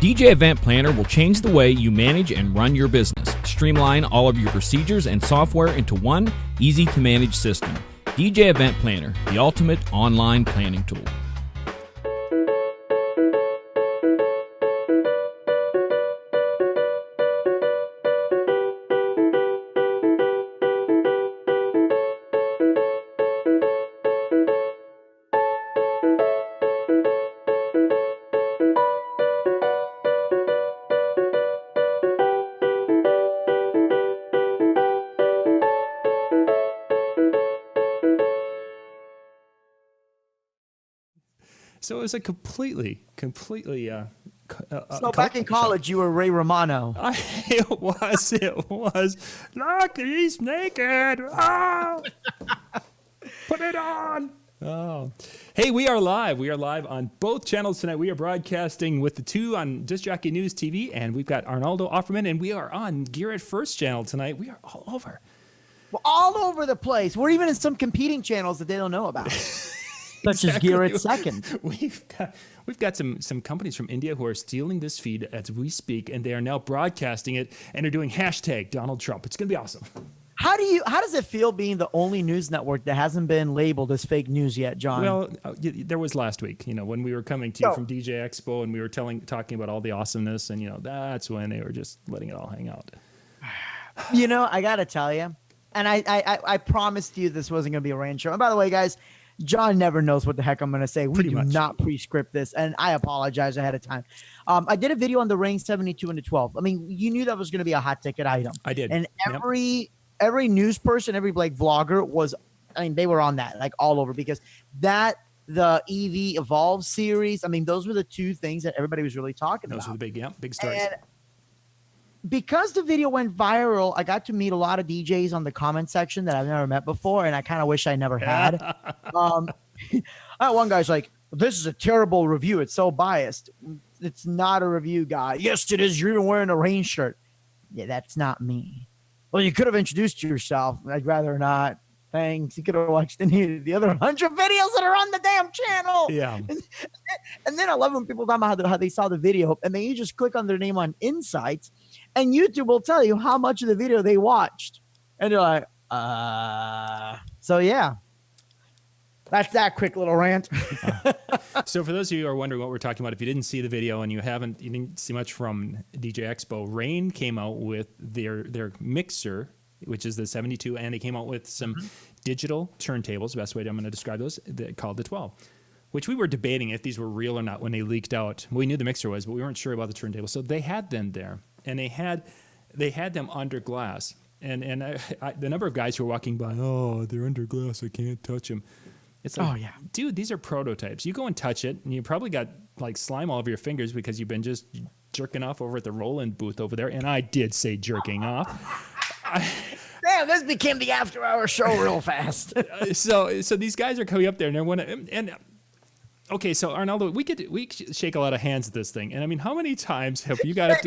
DJ Event Planner will change the way you manage and run your business. Streamline all of your procedures and software into one easy-to-manage system. DJ Event Planner, the ultimate online planning tool. So it was a completely. So back in college, you were Ray Romano. It was. Look, he's naked. Oh! Put it on. Oh. Hey, we are live. We are live on both channels tonight. We are broadcasting with the two on Disc Jockey News TV, and we've got Arnoldo Offermann, and we are on Gear It First channel tonight. We are all over. We're all over the place. We're even in some competing channels that they don't know about. Such as Gear It Second. We've got some companies from India who are stealing this feed as we speak, and they are now broadcasting it, and they're doing hashtag Donald Trump. It's going to be awesome. How does it feel being the only news network that hasn't been labeled as fake news yet, John? Well, there was last week, when we were coming to you from DJ Expo, and we were talking about all the awesomeness, and that's when they were just letting it all hang out. I got to tell you, and I promised you this wasn't going to be a rain show. And by the way, guys, John never knows what the heck I'm going to say. We do not pre-script this, and I apologize ahead of time. I did a video on the Reign 72 and the 12. I mean, you knew that was going to be a hot ticket item. I did. And every news person, every vlogger was, they were on that, all over, because the EV Evolve series, those were the two things that everybody was really talking about. Those were the big stories. And because the video went viral, I got to meet a lot of DJs on the comment section that I've never met before, and I kind of wish I never had. One guy's like, "This is a terrible review. It's so biased." It's not a review, guy. Yes, it is. You're even wearing a Reign shirt. Yeah, that's not me. Well, you could have introduced yourself. I'd rather not. Thanks. You could have watched any of the other 100 videos that are on the damn channel. Yeah. And then I love when people talk about how they saw the video, and then you just click on their name on Insights, and YouTube will tell you how much of the video they watched. And you're like, So, yeah. That's that quick little rant. So for those of you who are wondering what we're talking about, if you didn't see the video and you didn't see much from DJ Expo, Reign came out with their mixer, which is the 72, and they came out with some digital turntables, the best way I'm going to describe those, called the 12, which we were debating if these were real or not when they leaked out. We knew the mixer was, but we weren't sure about the turntable. So they had them there, and they had them under glass. And the number of guys who were walking by, they're under glass, I can't touch them. It's like, dude, these are prototypes. You go and touch it, and you probably got slime all over your fingers because you've been just jerking off over at the Roland booth over there. And I did say jerking off. Damn, this became the after-hour show real fast. So these guys are coming up there, and okay, so Arnoldo, we shake a lot of hands at this thing, and how many times have you got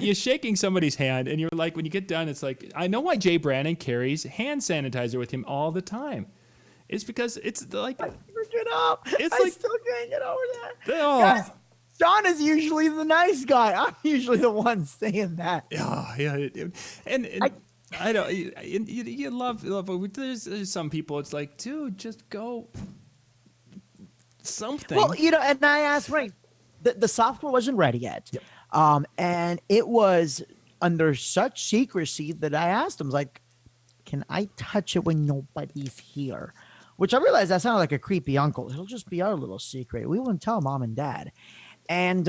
you're shaking somebody's hand, and you're like, when you get done, it's like, I know why Jay Brannon carries hand sanitizer with him all the time. It's because it's like, I still can't get over that. Oh. Guys, John is usually the nice guy. I'm usually the one saying that. Yeah. And I don't. You love. There's some people. It's like, dude, just go something. Well, and I asked Ray, the software wasn't ready yet, and it was under such secrecy that I asked him, like, can I touch it when nobody's here? Which I realized that sounded like a creepy uncle. It'll just be our little secret. We wouldn't tell mom and dad. And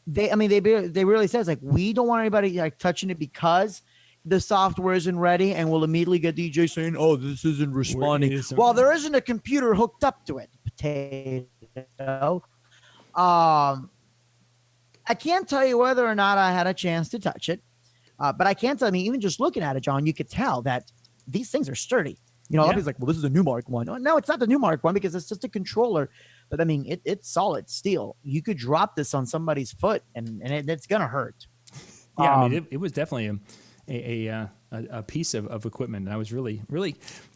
they really says, like, we don't want anybody touching it because the software isn't ready, and we'll immediately get DJ saying, "Oh, this isn't responding." Well, there isn't a computer hooked up to it. Potato. I can't tell you whether or not I had a chance to touch it, but I can tell you, even just looking at it, John, you could tell that these things are sturdy. A lot of people's like, well, this is a Newmark one. No, it's not the Newmark one because it's just a controller. But it's solid steel. You could drop this on somebody's foot, and it's gonna hurt. Yeah, it was definitely a piece of equipment, and I was really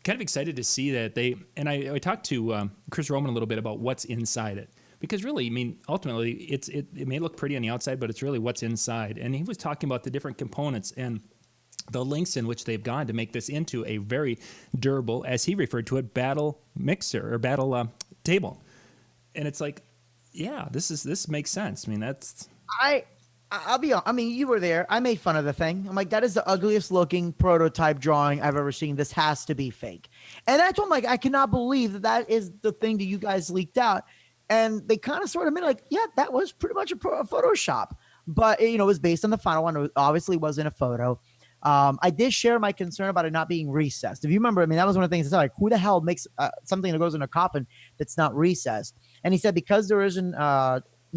kind of excited to see that I talked to Chris Roman a little bit about what's inside it. Because really, I mean, ultimately, it may look pretty on the outside, but it's really what's inside. And he was talking about the different components and the lengths in which they've gone to make this into a very durable, as he referred to it, battle mixer or battle table. And it's like, yeah, this makes sense. I mean, I'll be honest. I mean, you were there. I made fun of the thing. I'm like, that is the ugliest looking prototype drawing I've ever seen. This has to be fake. And I told him, like, I cannot believe that is the thing that you guys leaked out. And they kind of sort of made like, yeah, that was pretty much a Photoshop. But, it was based on the final one. It obviously wasn't a photo. I did share my concern about it not being recessed. If you remember, I mean, that was one of the things. It's like, who the hell makes something that goes in a coffin that's not recessed? And he said because there isn't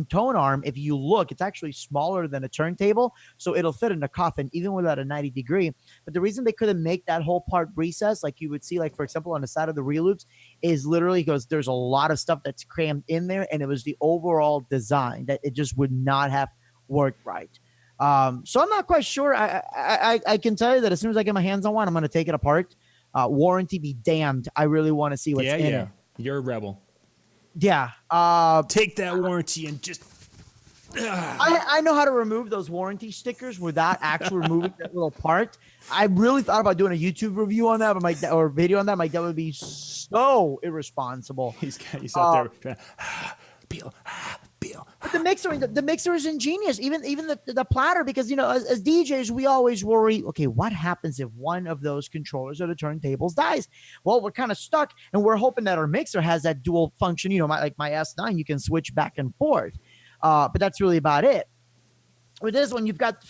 tone arm, if you look, it's actually smaller than a turntable, so it'll fit in a coffin even without a 90-degree. But the reason they couldn't make that whole part recessed, like you would see, like for example, on the side of the reel loops, is literally because there's a lot of stuff that's crammed in there, and it was the overall design that it just would not have worked right. So I'm not quite sure. I can tell you that as soon as I get my hands on one, I'm going to take it apart. Warranty be damned. I really want to see what's in it. You're a rebel. Yeah. Take that warranty and just. I know how to remove those warranty stickers without actually removing that little part. I really thought about doing a YouTube review on that, but or video on that. My dad would be so irresponsible. He's out there trying to peel. But the mixer is ingenious. Even the platter, because as DJs we always worry. Okay, what happens if one of those controllers or the turntables dies? Well, we're kind of stuck, and we're hoping that our mixer has that dual function. My S9, you can switch back and forth. But that's really about it. With this one, you've got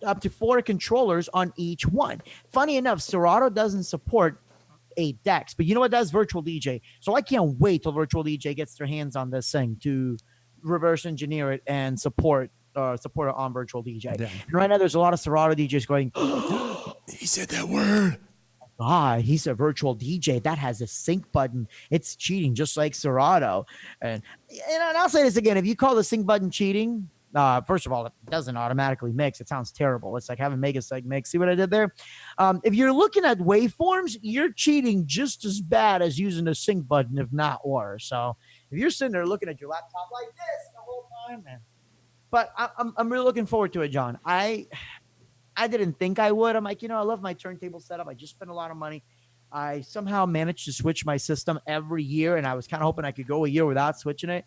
up to four controllers on each one. Funny enough, Serato doesn't support 8 decks, but you know what does? Virtual DJ. So I can't wait till Virtual DJ gets their hands on this thing to reverse engineer it and support it on Virtual DJ. Yeah. And right now, there's a lot of Serato DJs going, he said that word. God, he's a virtual DJ that has a sync button. It's cheating, just like Serato. And I'll say this again: if you call the sync button cheating, first of all, it doesn't automatically mix. It sounds terrible. It's like having Megaseg mix. See what I did there? If you're looking at waveforms, you're cheating just as bad as using a sync button, if not worse. So if you're sitting there looking at your laptop like this the whole time, man. But I'm really looking forward to it, John. I didn't think I would. I'm like, I love my turntable setup. I just spent a lot of money. I somehow managed to switch my system every year, and I was kind of hoping I could go a year without switching it.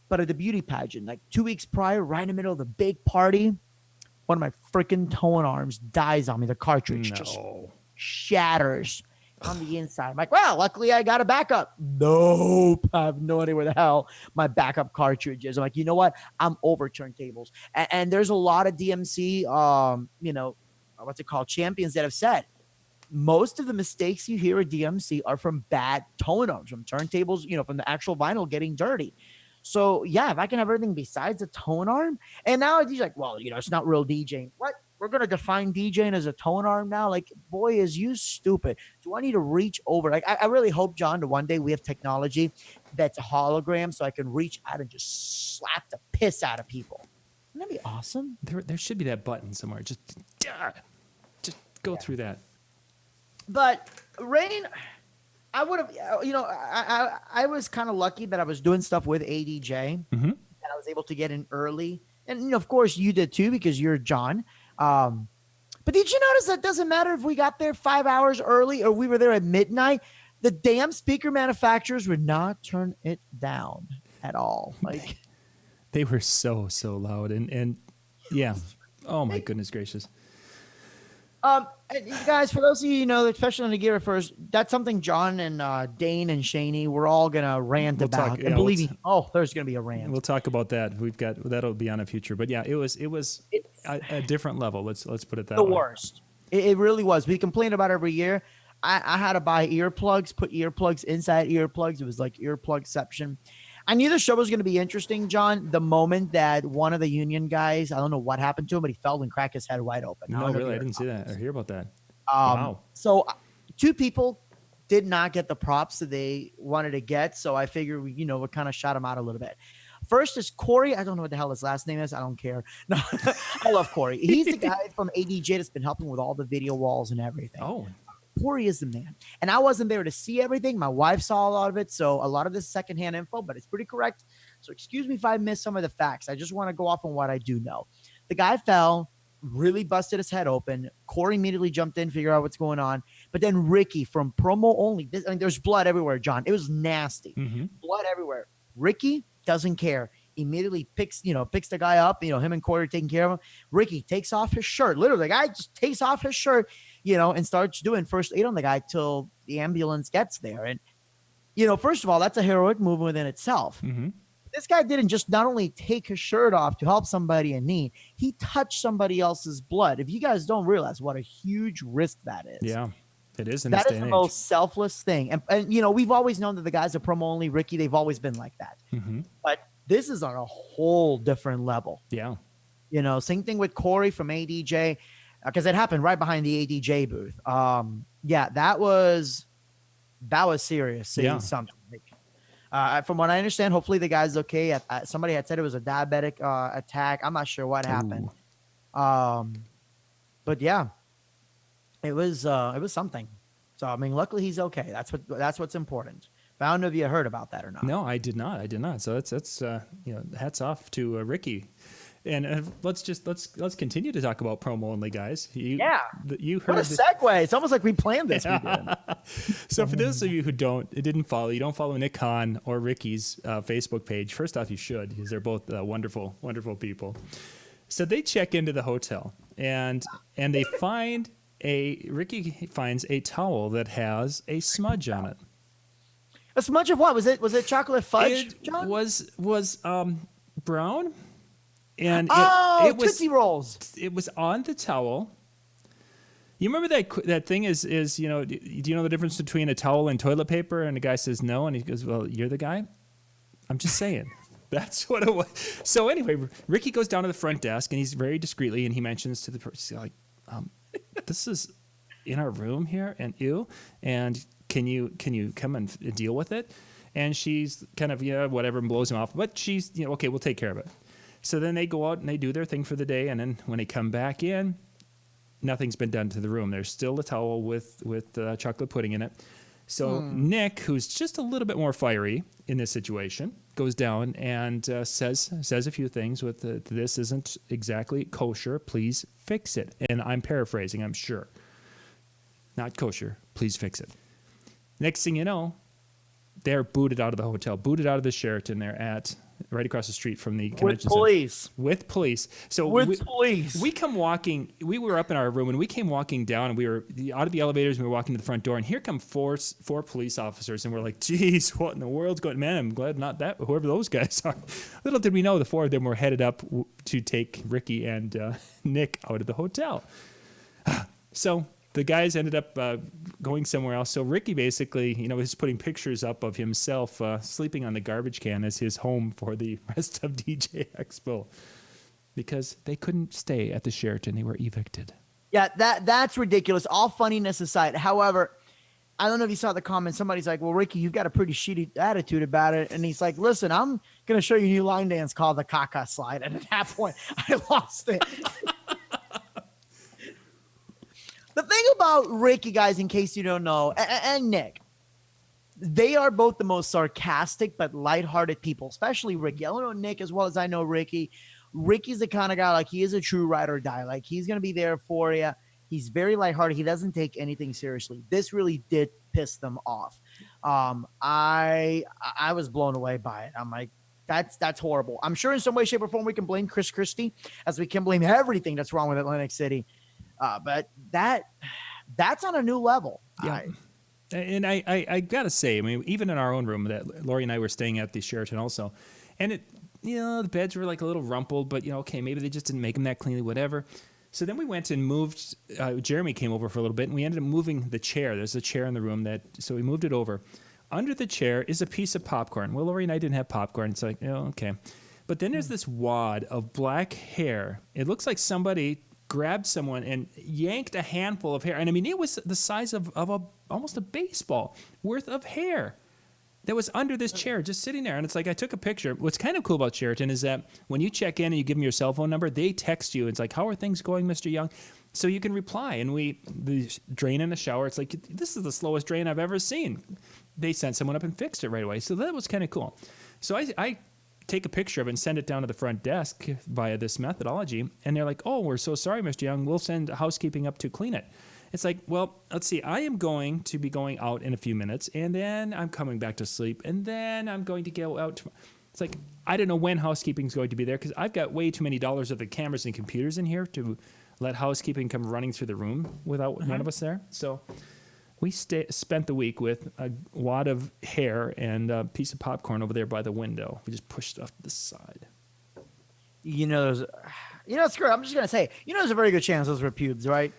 But at the beauty pageant, like 2 weeks prior, right in the middle of the big party, one of my freaking tone arms dies on me. The cartridge just shatters on the inside. I'm like, well, luckily I got a backup. Nope. I have no idea where the hell my backup cartridge is. I'm like, you know what? I'm over turntables. And there's a lot of DMC, what's it called? Champions that have said most of the mistakes you hear at DMC are from bad tone arms, from turntables, from the actual vinyl getting dirty. So yeah, if I can have everything besides a tone arm, and now he's like, well, it's not real DJing. What? We're going to define DJing as a tone arm now? Like, boy, is you stupid. Do I need to reach over? Like, I really hope, John, that one day we have technology that's a hologram so I can reach out and just slap the piss out of people. Wouldn't that be awesome? There should be that button somewhere. Just go through that. But Rain, I would have, I was kind of lucky that I was doing stuff with ADJ, and I was able to get in early. And, of course, you did too, because you're John. But did you notice that it doesn't matter if we got there 5 hours early or we were there at midnight? The damn speaker manufacturers would not turn it down at all. Like, they were so loud. And yeah. Oh, my goodness gracious. And you guys, for those of you especially on the Gear First, that's something John and Dane and Shaney, we're all gonna rant about. And believe me, there's gonna be a rant. We'll talk about that. That'll be on a future. But yeah, it was a different level. Let's put it that way. The worst. It really was. We complain about it every year. I had to buy earplugs, put earplugs inside earplugs. It was like earplugception. I knew the show was going to be interesting, John, the moment that one of the union guys, I don't know what happened to him, but he fell and cracked his head wide open. No, really? I didn't see that or hear about that. Wow. So 2 people did not get the props that they wanted to get. So I figured, we kind of shot him out a little bit. First is Corey. I don't know what the hell his last name is. I don't care. No, I love Corey. He's the guy from ADJ that's been helping with all the video walls and everything. Oh, Corey is the man. And I wasn't there to see everything. My wife saw a lot of it. So a lot of this secondhand info, but it's pretty correct. So excuse me if I miss some of the facts. I just want to go off on what I do know. The guy fell, really busted his head open. Corey immediately jumped in, figure out what's going on. But then Ricky from promo only, there's blood everywhere, John. It was nasty. Blood everywhere. Ricky doesn't care. Immediately picks the guy up. Him and Corey are taking care of him. Ricky takes off his shirt. Literally, the guy just takes off his shirt, and starts doing first aid on the guy till the ambulance gets there. And, first of all, that's a heroic move within itself. This guy didn't just not only take his shirt off to help somebody in need, he touched somebody else's blood. If you guys don't realize what a huge risk that is. Yeah, it is. That is the most selfless thing. And we've always known that the guys are promo only, Ricky, they've always been like that. But this is on a whole different level. Yeah. Same thing with Corey from ADJ, because it happened right behind the ADJ booth. That was serious. Something. From what I understand, hopefully the guy's okay. Somebody had said it was a diabetic attack. I'm not sure what happened. But yeah, it was something. So I mean, luckily he's okay. That's what's important. But I don't know if you heard about that or not. No, I did not. So that's hats off to Ricky. And let's continue to talk about promo only, guys. You heard what a segue. It's almost like we planned this. We did. So for those of you who don't follow Nick Hahn or Ricky's Facebook page, first off, you should, because they're both wonderful, wonderful people. So they check into the hotel and they Ricky finds a towel that has a smudge on it. A smudge of what? Was it chocolate fudge? It was brown. And it was Tootsie Rolls. It was on the towel. You remember that thing is do you know the difference between a towel and toilet paper? And the guy says no, and he goes, well, you're the guy? I'm just saying. That's what it was. So anyway, Ricky goes down to the front desk, and he's very discreetly, and he mentions to the person, like, this is in our room here, and and can you come and deal with it? And she's kind of, whatever, and blows him off. But she's, okay, we'll take care of it. So then they go out and they do their thing for the day, and then when they come back in, nothing's been done to the room. There's still a towel with chocolate pudding in it. So Nick, who's just a little bit more fiery in this situation, goes down and says a few things with this isn't exactly kosher. Please fix it. And I'm paraphrasing, I'm sure. Not kosher. Please fix it. Next thing you know, they're booted out of the hotel, booted out of the Sheraton. They're at right across the street from the convention center. With police. So we come walking. We were up in our room and we came walking down, and we were out of the elevators, and we were walking to the front door, and here come four police officers, and we're like, geez, what in the world's going on? Man, I'm glad not that, whoever those guys are. Little did we know the four of them were headed up to take Ricky and Nick out of the hotel. So the guys ended up going somewhere else. So Ricky basically, was putting pictures up of himself sleeping on the garbage can as his home for the rest of DJ Expo, because they couldn't stay at the Sheraton. They were evicted. Yeah, that's ridiculous. All funniness aside. However, I don't know if you saw the comment. Somebody's like, well, Ricky, you've got a pretty shitty attitude about it. And he's like, listen, I'm going to show you a new line dance called the Caca Slide. And at that point, I lost it. The thing about Ricky, guys, in case you don't know, and Nick, they are both the most sarcastic but lighthearted people, especially Ricky. I don't know Nick as well as I know Ricky. Ricky's the kind of guy, like, he is a true ride or die. Like, he's going to be there for you. He's very lighthearted. He doesn't take anything seriously. This really did piss them off. I was blown away by it. I'm like, that's horrible. I'm sure in some way, shape, or form we can blame Chris Christie, as we can blame everything that's wrong with Atlantic City. But that's on a new level. Yeah. And I got to say, I mean, even in our own room that Lori and I were staying at the Sheraton also, and it, the beds were like a little rumpled, but, okay, maybe they just didn't make them that cleanly, whatever. So then we went and moved, Jeremy came over for a little bit, and we ended up moving the chair. There's a chair in the room so we moved it over. Under the chair is a piece of popcorn. Well, Lori and I didn't have popcorn. It's like, okay. But then there's this wad of black hair. It looks like somebody grabbed someone and yanked a handful of hair. And I mean, it was the size of almost a baseball worth of hair that was under this chair, just sitting there. And it's like, I took a picture. What's kind of cool about Sheraton is that when you check in and you give them your cell phone number, they text you. It's like, how are things going, Mr. Young? So you can reply. And the drain in the shower, it's like, this is the slowest drain I've ever seen. They sent someone up and fixed it right away. So that was kind of cool. So I take a picture of it and send it down to the front desk via this methodology. And they're like, oh, we're so sorry, Mr. Young. We'll send housekeeping up to clean it. It's like, well, let's see. I am going to be going out in a few minutes, and then I'm coming back to sleep, and then I'm going to go out. It's like, I don't know when housekeeping is going to be there because I've got way too many dollars of the cameras and computers in here to let housekeeping come running through the room without one of us there. So we spent the week with a wad of hair and a piece of popcorn over there by the window. We just pushed stuff to the side. Screw it. I'm just gonna say, there's a very good chance those were pubes, right?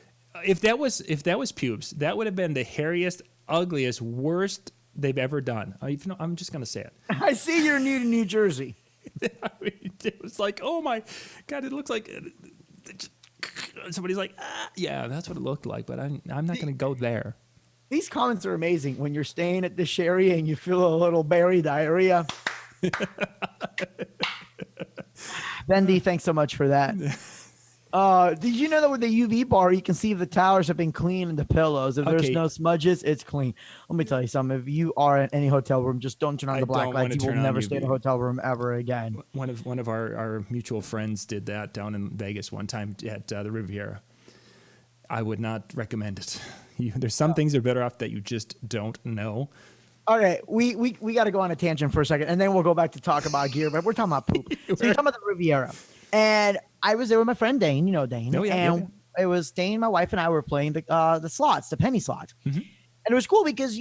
If that was pubes, that would have been the hairiest, ugliest, worst they've ever done. I'm just gonna say it. I see you're new to New Jersey. It was like, oh my God, it looks like somebody's like, yeah, that's what it looked like, but I'm not gonna go there. These comments are amazing when you're staying at the Sherry and you feel a little berry diarrhea. Bendy, thanks so much for that. Did you know that with the UV bar, you can see if the towels have been clean and the pillows? If there's no smudges, it's clean. Let me tell you something. If you are in any hotel room, just don't turn on the black lights. You will never stay in a hotel room ever again. One of our mutual friends did that down in Vegas one time at the Riviera. I would not recommend it. There's some things that are better off that you just don't know. All right, we got to go on a tangent for a second, and then we'll go back to talk about gear. But we're talking about poop. So you're talking about the Riviera, and I was there with my friend Dane. You know Dane. Oh, yeah, and it was Dane, my wife, and I were playing the slots, the penny slots, and it was cool because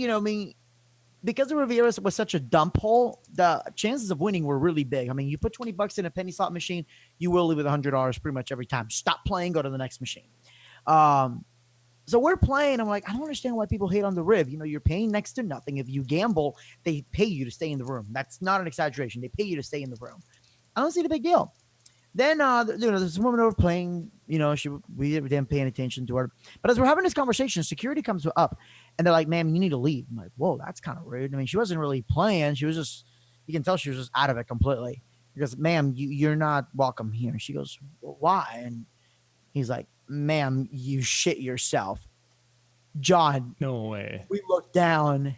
because the Riviera was such a dump hole, the chances of winning were really big. I mean, you put $20 in a penny slot machine, you will leave with $100 pretty much every time. Stop playing, go to the next machine. So we're playing. I'm like, I don't understand why people hate on the Riv. You're paying next to nothing. If you gamble, they pay you to stay in the room. That's not an exaggeration. They pay you to stay in the room. I don't see the big deal. Then, there's a woman over playing. We didn't pay any attention to her. But as we're having this conversation, security comes up, and they're like, "Ma'am, you need to leave." I'm like, "Whoa, that's kind of rude." I mean, she wasn't really playing. She was just, you can tell she was just out of it completely. Because, "Ma'am, you're not welcome here." And she goes, "Well, why?" And he's like, "Ma'am, you shit yourself." John. No way. We looked down.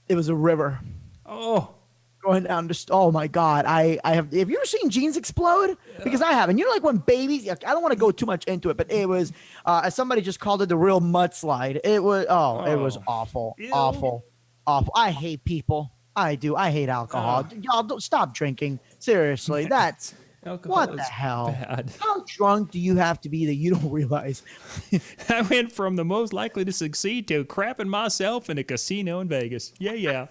It was a river. Oh. Going down just, oh my God. I have you ever seen jeans explode? Because I haven't. Like when babies, I don't want to go too much into it, but it was, as somebody just called it, the real mudslide. It was, it was awful. Ew. Awful. I hate people. I do. I hate alcohol. Y'all don't stop drinking. Seriously. That's, alcohol, what the hell? Bad. How drunk do you have to be that you don't realize? I went from the most likely to succeed to crapping myself in a casino in Vegas. Yeah.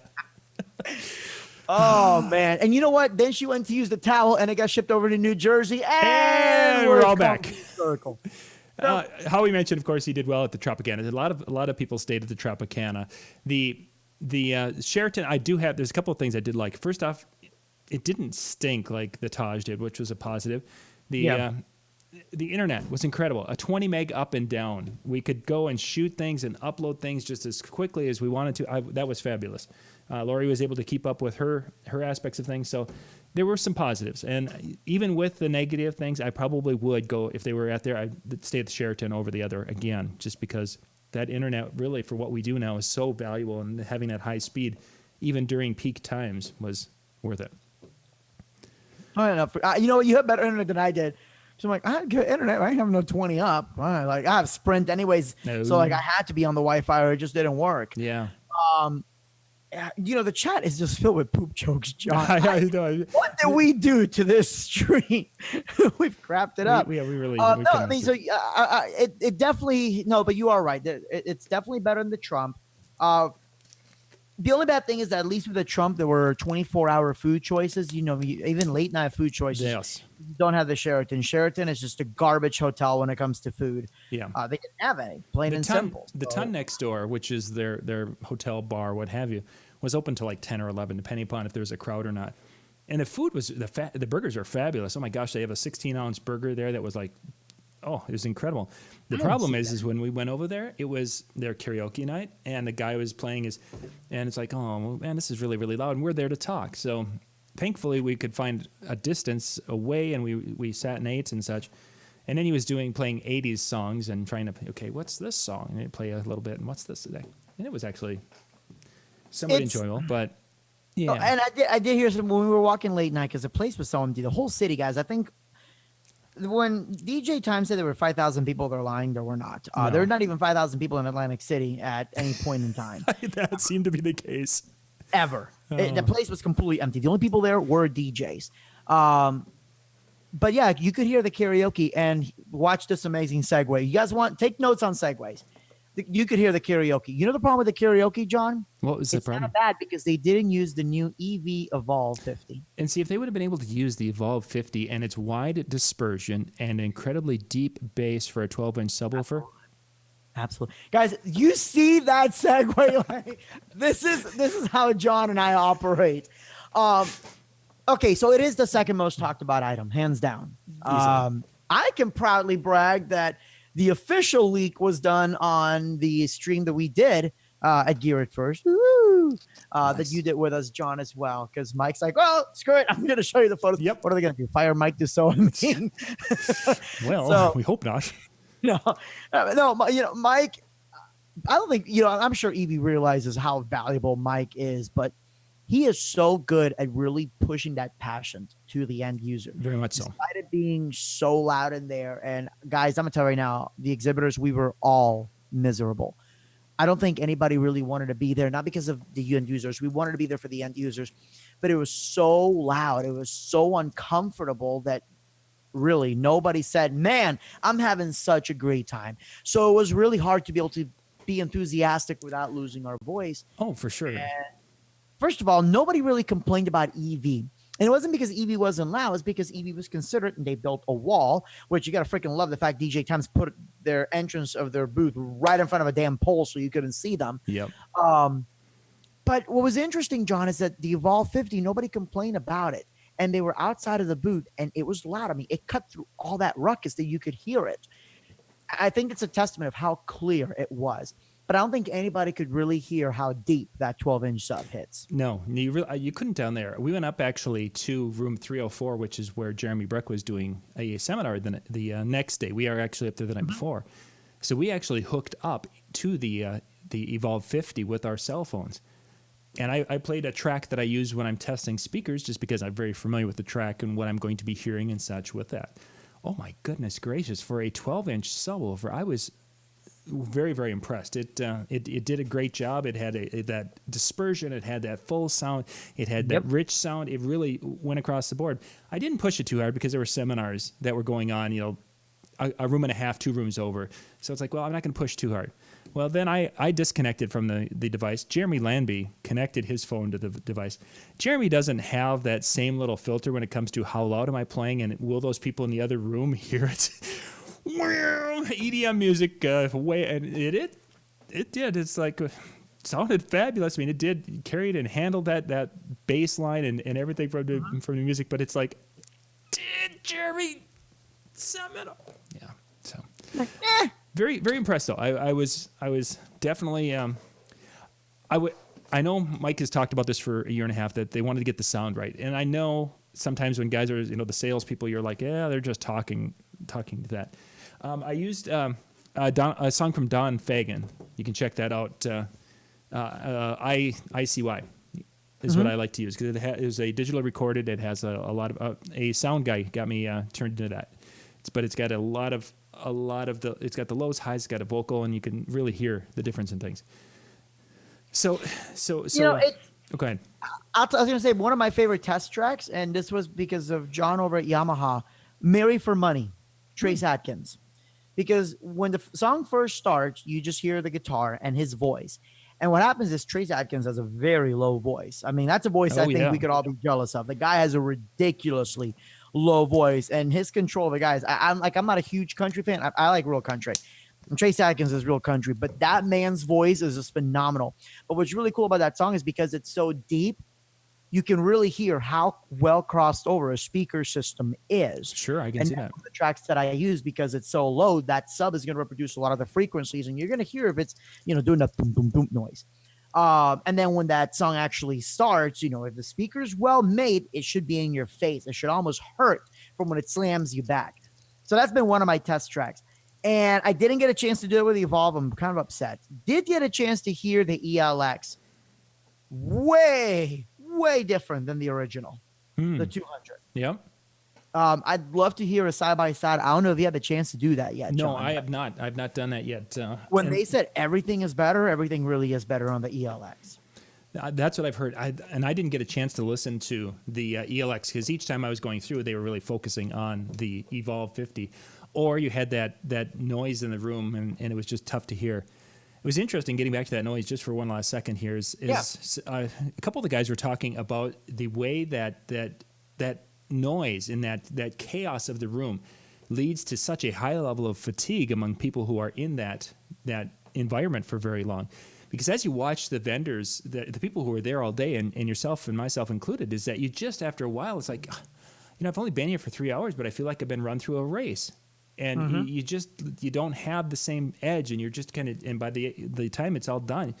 Oh, man. And you know what? Then she went to use the towel, and it got shipped over to New Jersey, and we're all back. Circle. Howie mentioned, of course, he did well at the Tropicana. A lot of people stayed at the Tropicana. The Sheraton, there's a couple of things I did like. First off, it didn't stink like the Taj did, which was a positive. The internet was incredible. A 20 meg up and down. We could go and shoot things and upload things just as quickly as we wanted to. That was fabulous. Lori was able to keep up with her aspects of things. So there were some positives. And even with the negative things, I probably would go, if they were out there, I'd stay at the Sheraton over the other again, just because that internet really, for what we do now, is so valuable, and having that high speed, even during peak times, was worth it. You have better internet than I did. So I'm like, I had good internet. I have no 20 up. I have Sprint anyways. No. So I had to be on the Wi-Fi, or it just didn't work. Yeah. The chat is just filled with poop jokes, John. I know. What did we do to this stream? We've crapped it up. We really. It definitely but you are right. It's definitely better than the Trump. The only bad thing is that at least with the Trump, there were 24-hour food choices. Even late night food choices. Yes. You don't have the Sheraton. Sheraton is just a garbage hotel when it comes to food. Yeah. They didn't have any. Plain and simple. The Ton next door, which is their hotel bar, what have you, was open till like 10 or 11, depending upon if there was a crowd or not. And the food was the burgers are fabulous. Oh my gosh, they have a 16-ounce burger there that was like, it was incredible. The problem is when we went over there, it was their karaoke night, and the guy was playing and it's like, oh man, this is really, really loud, and we're there to talk. So thankfully we could find a distance away, and we sat and ate and such. And then he was playing 80s songs and trying to, okay, what's this song? And he'd play a little bit, and what's this today? And it was actually somewhat enjoyable, but Yeah. Oh, and I did hear some when we were walking late night because the place was so empty. The whole city, guys. I think when DJ Time said there were 5,000 people, they're lying. There were not. No. There were not even 5,000 people in Atlantic City at any point in time. That seemed to be the case. Ever. The Oh. place was completely empty. The only people there were DJs. But yeah, you could hear the karaoke and watch this amazing segue. You guys take notes on segues. You could hear the karaoke. You know the problem with the karaoke, John? What was the It's problem? kind of bad because they didn't use the new EV Evolve 50. And see, if they would have been able to use the Evolve 50 and its wide dispersion and incredibly deep bass for a 12-inch subwoofer, Absolutely. Guys, you see that segue? Like, this is how John and I operate. Okay, so it is the second most talked about item, hands down. I can proudly brag that the official leak was done on the stream that we did at Gear It First. Woo! That you did with us, John, as well. Because Mike's like, well, screw it. I'm going to show you the photos. Yep. What are they going to do? Fire Mike to sew him in? well, So- we hope not. No, Mike, I don't think, I'm sure Evie realizes how valuable Mike is, but he is so good at really pushing that passion to the end user. Very much so. Despite it being so loud in there. And guys, I'm gonna tell you right now, the exhibitors, we were all miserable. I don't think anybody really wanted to be there, not because of the end users. We wanted to be there for the end users, but it was so loud. It was so uncomfortable that really nobody said, man, I'm having such a great time. So it was really hard to be able to be enthusiastic without losing our voice. Oh, for sure. First of all, nobody really complained about EV. And it wasn't because EV wasn't loud. It was because EV was considerate and they built a wall, which you got to freaking love the fact DJ Times put their entrance of their booth right in front of a damn pole so you couldn't see them. Yep. But what was interesting, John, is that the Evolve 50, nobody complained about it. And they were outside of the booth and it was loud. I mean, it cut through all that ruckus that you could hear it. I think it's a testament of how clear it was. But I don't think anybody could really hear how deep that 12-inch sub hits. No, you couldn't down there. We went up actually to room 304, which is where Jeremy Breck was doing a seminar the next day. We are actually up there the night before. So we actually hooked up to the Evolve 50 with our cell phones. And I played a track that I use when I'm testing speakers just because I'm very familiar with the track and what I'm going to be hearing and such with that. Oh, my goodness gracious. For a 12-inch subwoofer, I was very, very impressed. It did a great job. It had that dispersion. It had that full sound. It had that rich sound. It really went across the board. I didn't push it too hard because there were seminars that were going on, a room and a half, 2 rooms over. So it's like, well, I'm not going to push too hard. Well, then I disconnected from the device. Jeremy Lanby connected his phone to the device. Jeremy doesn't have that same little filter when it comes to how loud am I playing and will those people in the other room hear it? EDM music away, and it did. It's like sounded fabulous. I mean, it did carry it and handled that bass line and everything from the music. But it's like, did Jeremy sum it up? Yeah. So very, very impressed though. I was definitely I know Mike has talked about this for a year and a half that they wanted to get the sound right, and I know sometimes when guys are the salespeople, you're like, yeah, they're just talking to that. I used a song from Don Fagan. You can check that out. ICY is what I like to use because it is a digital recorded. It has a lot of a sound guy got me turned into that. But it's got a lot of it's got the lows, highs. It's got a vocal, and you can really hear the difference in things. So go ahead. I was going to say one of my favorite test tracks, and this was because of John over at Yamaha, "Marry for Money," Trace Adkins. Because when the song first starts, you just hear the guitar and his voice. And what happens is Trace Adkins has a very low voice. I mean, that's a voice I think we could all be jealous of. The guy has a ridiculously low voice, and his control of the guys. I'm not a huge country fan. I like real country. And Trace Adkins is real country, but that man's voice is just phenomenal. But what's really cool about that song is because it's so deep, you can really hear how well crossed over a speaker system is. Sure, I can see that. The tracks that I use, because it's so low, that sub is going to reproduce a lot of the frequencies, and you're going to hear if it's, doing that boom, boom, boom noise. And then when that song actually starts, if the speaker's well made, it should be in your face. It should almost hurt from when it slams you back. So that's been one of my test tracks. And I didn't get a chance to do it with the Evolve. I'm kind of upset. Did get a chance to hear the ELX. Way way different than the original, the 200. Yep. I'd love to hear a side by side. I don't know if you had the chance to do that yet. No, John, I have not. I've not done that yet. when they said everything is better, everything really is better on the ELX. That's what I've heard. I didn't get a chance to listen to the ELX because each time I was going through, they were really focusing on the Evolve 50, or you had that noise in the room, and it was just tough to hear. It was interesting getting back to that noise just for one last second here. A couple of the guys were talking about the way that noise and that chaos of the room leads to such a high level of fatigue among people who are in that environment for very long. Because as you watch the vendors, the people who are there all day, and yourself and myself included, is that you just, after a while, it's like, I've only been here for 3 hours, but I feel like I've been run through a race. And you don't have the same edge, and you're just kind of, and by the time it's all done,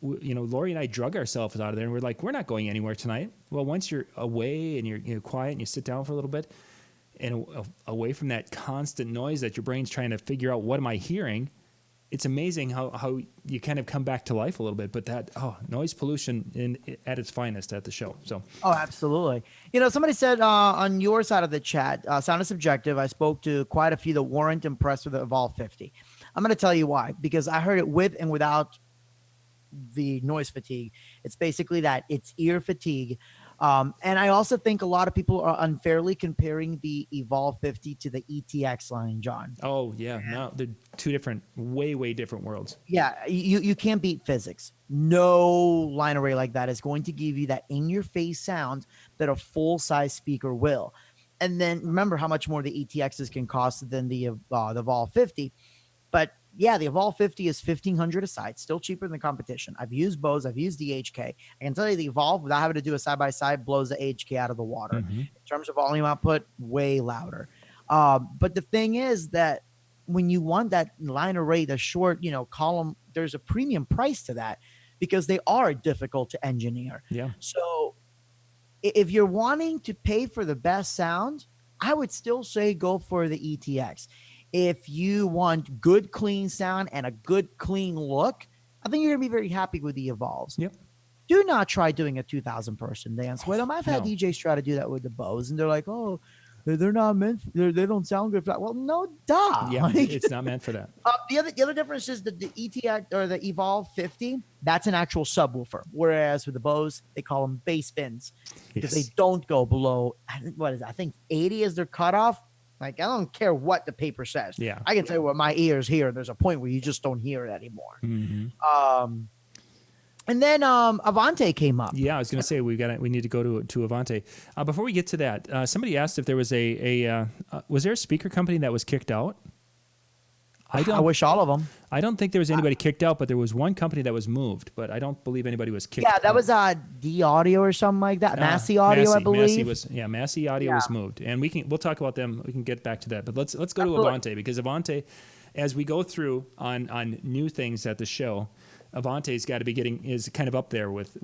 Lori and I drug ourselves out of there, and we're like, we're not going anywhere tonight. Well, once you're away and you're quiet and you sit down for a little bit, and away from that constant noise that your brain's trying to figure out, what am I hearing? It's amazing how you kind of come back to life a little bit, but that noise pollution at its finest at the show. So absolutely. Somebody said on your side of the chat, sound is subjective. I spoke to quite a few that weren't impressed with the Evolve 50. I'm going to tell you why, because I heard it with and without the noise fatigue. It's basically that it's ear fatigue. And I also think a lot of people are unfairly comparing the Evolve 50 to the ETX line, John. Oh, yeah. No, they're two different, way different worlds. Yeah, you can't beat physics. No line array like that is going to give you that in-your-face sound that a full-size speaker will. And then remember how much more the ETXs can cost than the Evolve 50. But yeah, the Evolve 50 is $1,500 a side, still cheaper than the competition. I've used Bose, I've used the HK. I can tell you the Evolve, without having to do a side-by-side, blows the HK out of the water. In terms of volume output, way louder. But the thing is that when you want that line array, the short, column, there's a premium price to that because they are difficult to engineer. Yeah. So if you're wanting to pay for the best sound, I would still say go for the ETX. If you want good, clean sound and a good, clean look, I think you're going to be very happy with the Evolves. Yep. Do not try doing a 2,000 person dance with them. I've had DJs try to do that with the Bose, and they're like, oh, they're not meant, they don't sound good for that. Well, no, duh. Yeah, it's not meant for that. The other difference is that the ETX or the Evolve 50, that's an actual subwoofer. Whereas with the Bose, they call them bass bins because they don't go below, I think 80 is their cutoff. Like, I don't care what the paper says. Yeah. I can tell you what my ears hear. There's a point where you just don't hear it anymore. And then Avante came up. Yeah, I was going to say we need to go to Avante. Before we get to that, somebody asked if there was was there a speaker company that was kicked out? I wish all of them. I don't think there was anybody kicked out, but there was one company that was moved. But I don't believe anybody was kicked out. Yeah, that was D Audio or something like that. Massey Audio, I believe. Massey Audio was moved, and we'll talk about them. We can get back to that, but let's go to Avante, because Avante, as we go through on new things at the show, Avante's got to be is kind of up there with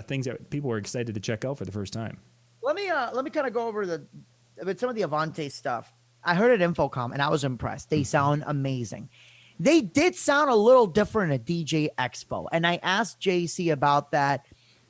things that people were excited to check out for the first time. Let me kind of go over some of the Avante stuff. I heard at Infocom and I was impressed. They sound amazing. They did sound a little different at DJ Expo, and I asked JC about that.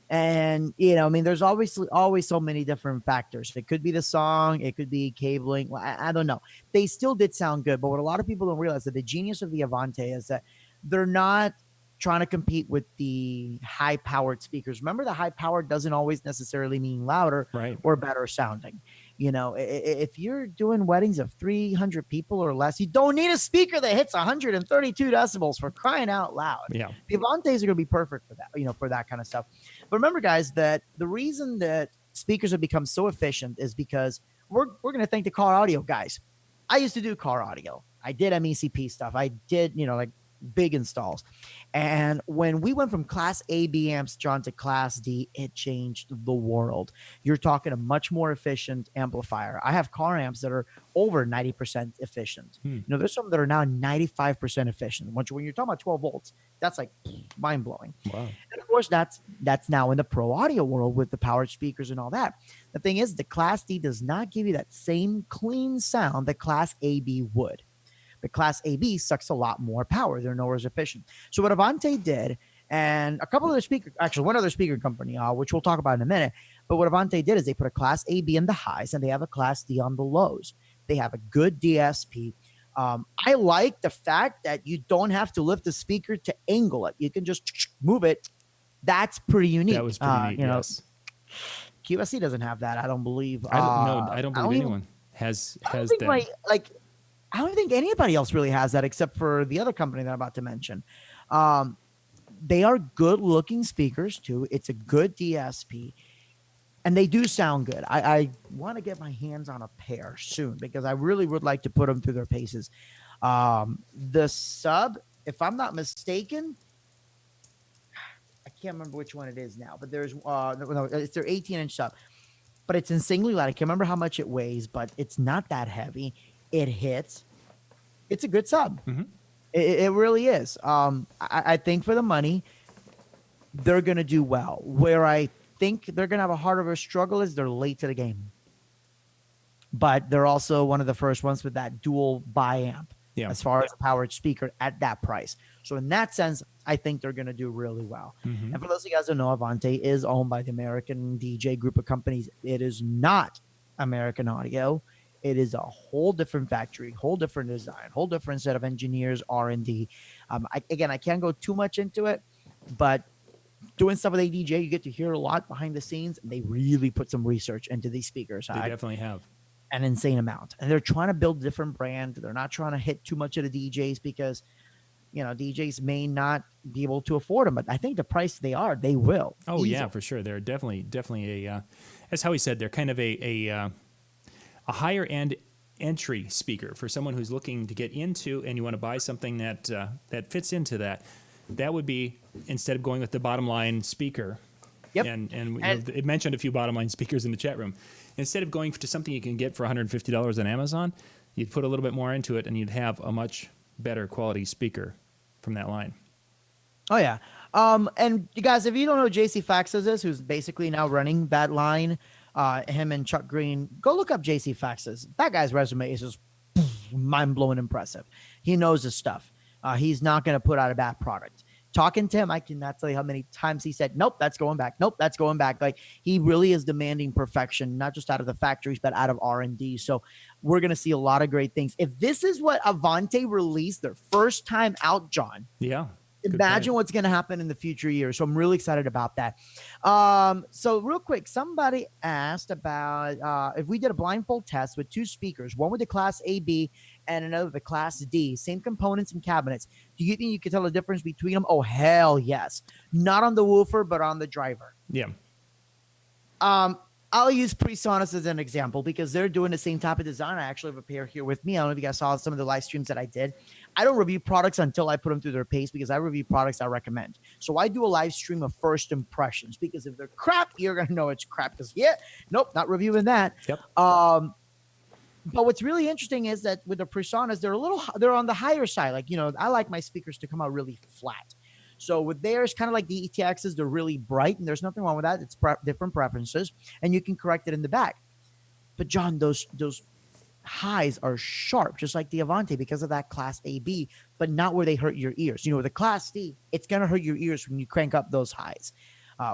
And there's obviously always so many different factors. It could be the song, it could be cabling. I don't know. They still did sound good, but what a lot of people don't realize, that the genius of the Avante is that they're not trying to compete with the high-powered speakers. Remember, the high-powered doesn't always necessarily mean louder or better sounding. If you're doing weddings of 300 people or less, you don't need a speaker that hits 132 decibels, for crying out loud. Yeah. The Avantes are going to be perfect for that, for that kind of stuff. But remember, guys, that the reason that speakers have become so efficient is because we're going to thank the car audio guys. I used to do car audio. I did MECP stuff. I did, like big installs. And when we went from Class A B amps, John, to Class D, it changed the world. You're talking a much more efficient amplifier. I have car amps that are over 90% efficient. There's some that are now 95% efficient. When you're talking about 12 volts, that's like mind blowing. Wow. And of course, that's now in the pro audio world with the powered speakers and all that. The thing is, the Class D does not give you that same clean sound that Class AB would. The Class AB sucks a lot more power. They're nowhere as efficient. So what Avante did, And a couple other one other speaker company, which we'll talk about in a minute. But what Avante did is they put a Class AB in the highs and they have a Class D on the lows. They have a good DSP. I like the fact that you don't have to lift the speaker to angle it. You can just move it. That's pretty unique. That was pretty neat, yes. QSC doesn't have that, I don't believe. I don't believe anyone has that. I don't think anybody else really has that except for the other company that I'm about to mention. They are good-looking speakers, too. It's a good DSP. And they do sound good. I want to get my hands on a pair soon because I really would like to put them through their paces. The sub, if I'm not mistaken, I can't remember which one it is now, but there's no, it's their 18-inch sub. But it's insanely light. I can't remember how much it weighs, but it's not that heavy. It hits. It's a good sub. Mm-hmm. It really is. I think for the money, they're going to do well. Where I think they're going to have a harder of a struggle is they're late to the game. But they're also one of the first ones with that dual bi-amp as far as a powered speaker at that price. So in that sense, I think they're going to do really well. Mm-hmm. And for those of you guys who know, Avante is owned by the American DJ group of companies. It is not American Audio. It is a whole different factory, whole different design, whole different set of engineers, R&D. I can't go too much into it, but doing stuff with ADJ, you get to hear a lot behind the scenes, and they really put some research into these speakers. They definitely have. An insane amount. And they're trying to build a different brand. They're not trying to hit too much of the DJs because, DJs may not be able to afford them. But I think the price they will. Oh, easily. Yeah, for sure. They're definitely a, as Howie said, they're kind of a higher end entry speaker for someone who's looking to get into, and you want to buy something that fits into that. That would be, instead of going with the bottom line speaker. Yep. And it mentioned a few bottom line speakers in the chat room. Instead of going to something you can get for $150 on Amazon, you'd put a little bit more into it and you'd have a much better quality speaker from that line. Oh, yeah. And you guys, if you don't know who JC Faxes is, who's basically now running that line, him and Chuck Green, go look up JC Faxes. That guy's resume is just mind-blowing impressive. He knows his stuff. He's not going to put out a bad product. Talking to him, I cannot tell you how many times he said, nope, that's going back. Nope, that's going back. Like, he really is demanding perfection, not just out of the factories, but out of R&D. So we're going to see a lot of great things. If this is what Avante released their first time out, John. Yeah. Imagine what's going to happen in the future years. So I'm really excited about that. So real quick, somebody asked about if we did a blindfold test with two speakers, one with the Class AB and another with the Class D, same components and cabinets. Do you think you could tell the difference between them? Oh, hell yes. Not on the woofer, but on the driver. Yeah. I'll use PreSonus as an example because they're doing the same type of design. I actually have a pair here with me. I don't know if you guys saw some of the live streams that I did. I don't review products until I put them through their pace because I review products I recommend. So I do a live stream of first impressions because if they're crap, you're going to know it's crap because, nope, not reviewing that. Yep. But what's really interesting is that with the PreSonus, they're on the higher side. Like, I like my speakers to come out really flat. So with theirs, kind of like the ETXs, they're really bright, and there's nothing wrong with that. It's different preferences, and you can correct it in the back. But John, those highs are sharp, just like the Avante, because of that Class AB, but not where they hurt your ears. With the Class D, it's going to hurt your ears when you crank up those highs.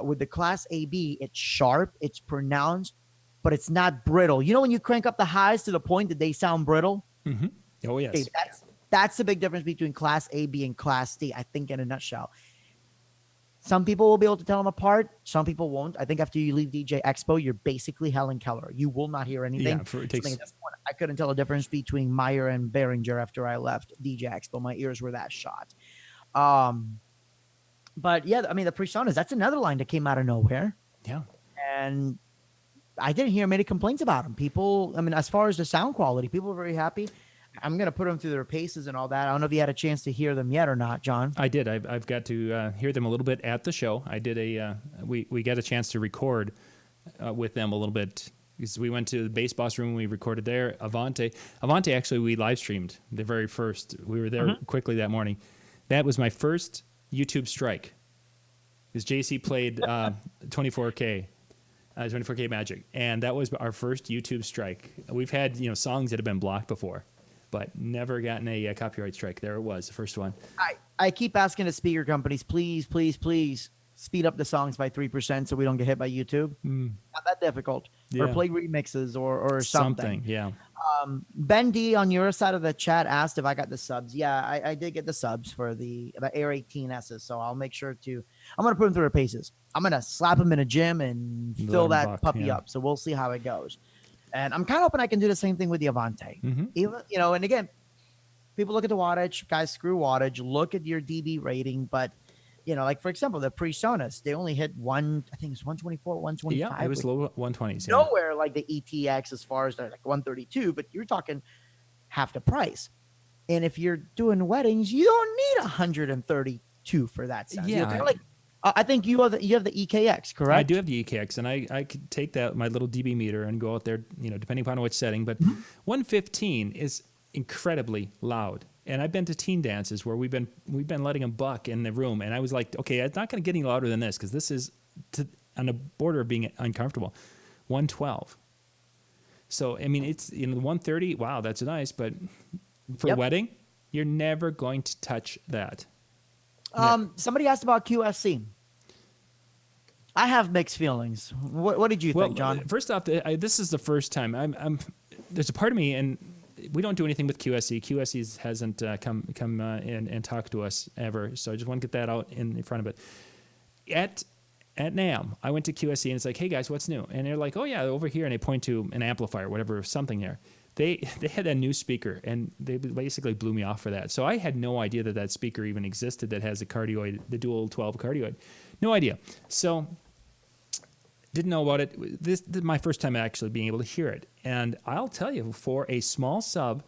With the Class AB, it's sharp, it's pronounced, but it's not brittle. When you crank up the highs to the point that they sound brittle? Mm-hmm. Oh, yes. Okay, that's the big difference between Class AB and Class D, I think, in a nutshell. Some people will be able to tell them apart. Some people won't. I think after you leave DJ Expo, you're basically Helen Keller. You will not hear anything. Yeah, I couldn't tell the difference between Meyer and Behringer after I left DJ Expo. My ears were that shot. But, yeah, I mean, the PreSonus, that's another line that came out of nowhere. Yeah. And I didn't hear many complaints about them. People, I mean, as far as the sound quality, people were very happy. I'm going to put them through their paces and all that. I don't know if you had a chance to hear them yet or not, John. I did. I've got to hear them a little bit at the show. I did we got a chance to record with them a little bit because we went to the Bass Boss room and we recorded there. Avante, actually, we live streamed the very first. We were there quickly that morning. That was my first YouTube strike because JC played 24K Magic, and that was our first YouTube strike. We've had songs that have been blocked before. but never gotten a copyright strike. There it was, the first one. I keep asking the speaker companies, please, please, please speed up the songs by 3% so we don't get hit by YouTube. Not that difficult. Yeah. Or play remixes or something. Yeah. Ben D on your side of the chat asked if I got the subs. Yeah, I did get the subs for the Air 18S's, so I'll make sure to. I'm gonna put them through their paces. I'm gonna slap them in a gym and fill that puppy up. So we'll see how it goes. And I'm kind of hoping I can do the same thing with the Avante. Even and again, people look at the wattage. Guys, screw wattage. Look at your dB rating, but like for example, the PreSonus, they only hit I think it's 124, 125. Yeah, it was low 120s. Yeah. Nowhere like the ETX as far as they're like 132, but you're talking half the price. And if you're doing weddings, you don't need 132 for that sound. Yeah. I think you have the EKX, correct? I do have the EKX, and I could take my little dB meter and go out there, depending upon which setting. But 115 is incredibly loud. And I've been to teen dances where we've been letting them buck in the room, and I was like, okay, it's not going to get any louder than this because this is on the border of being uncomfortable. 112. So I mean, it's 130. Wow, that's nice, but for wedding, you're never going to touch that. Somebody asked about QSC. I have mixed feelings. What did you think, John? First off, this is the first time there's a part of me, and we don't do anything with QSC. QSC hasn't come in and talked to us ever, so I just want to get that out in front of it. At NAMM, I went to QSC and it's like, hey guys, what's new? And they're like, oh yeah, over here, and they point to an amplifier, whatever, something there. They had a new speaker, and they basically blew me off for that. So I had no idea that speaker even existed that has a cardioid, the dual 12 cardioid. No idea. So didn't know about it. This is my first time actually being able to hear it. And I'll tell you, for a small sub,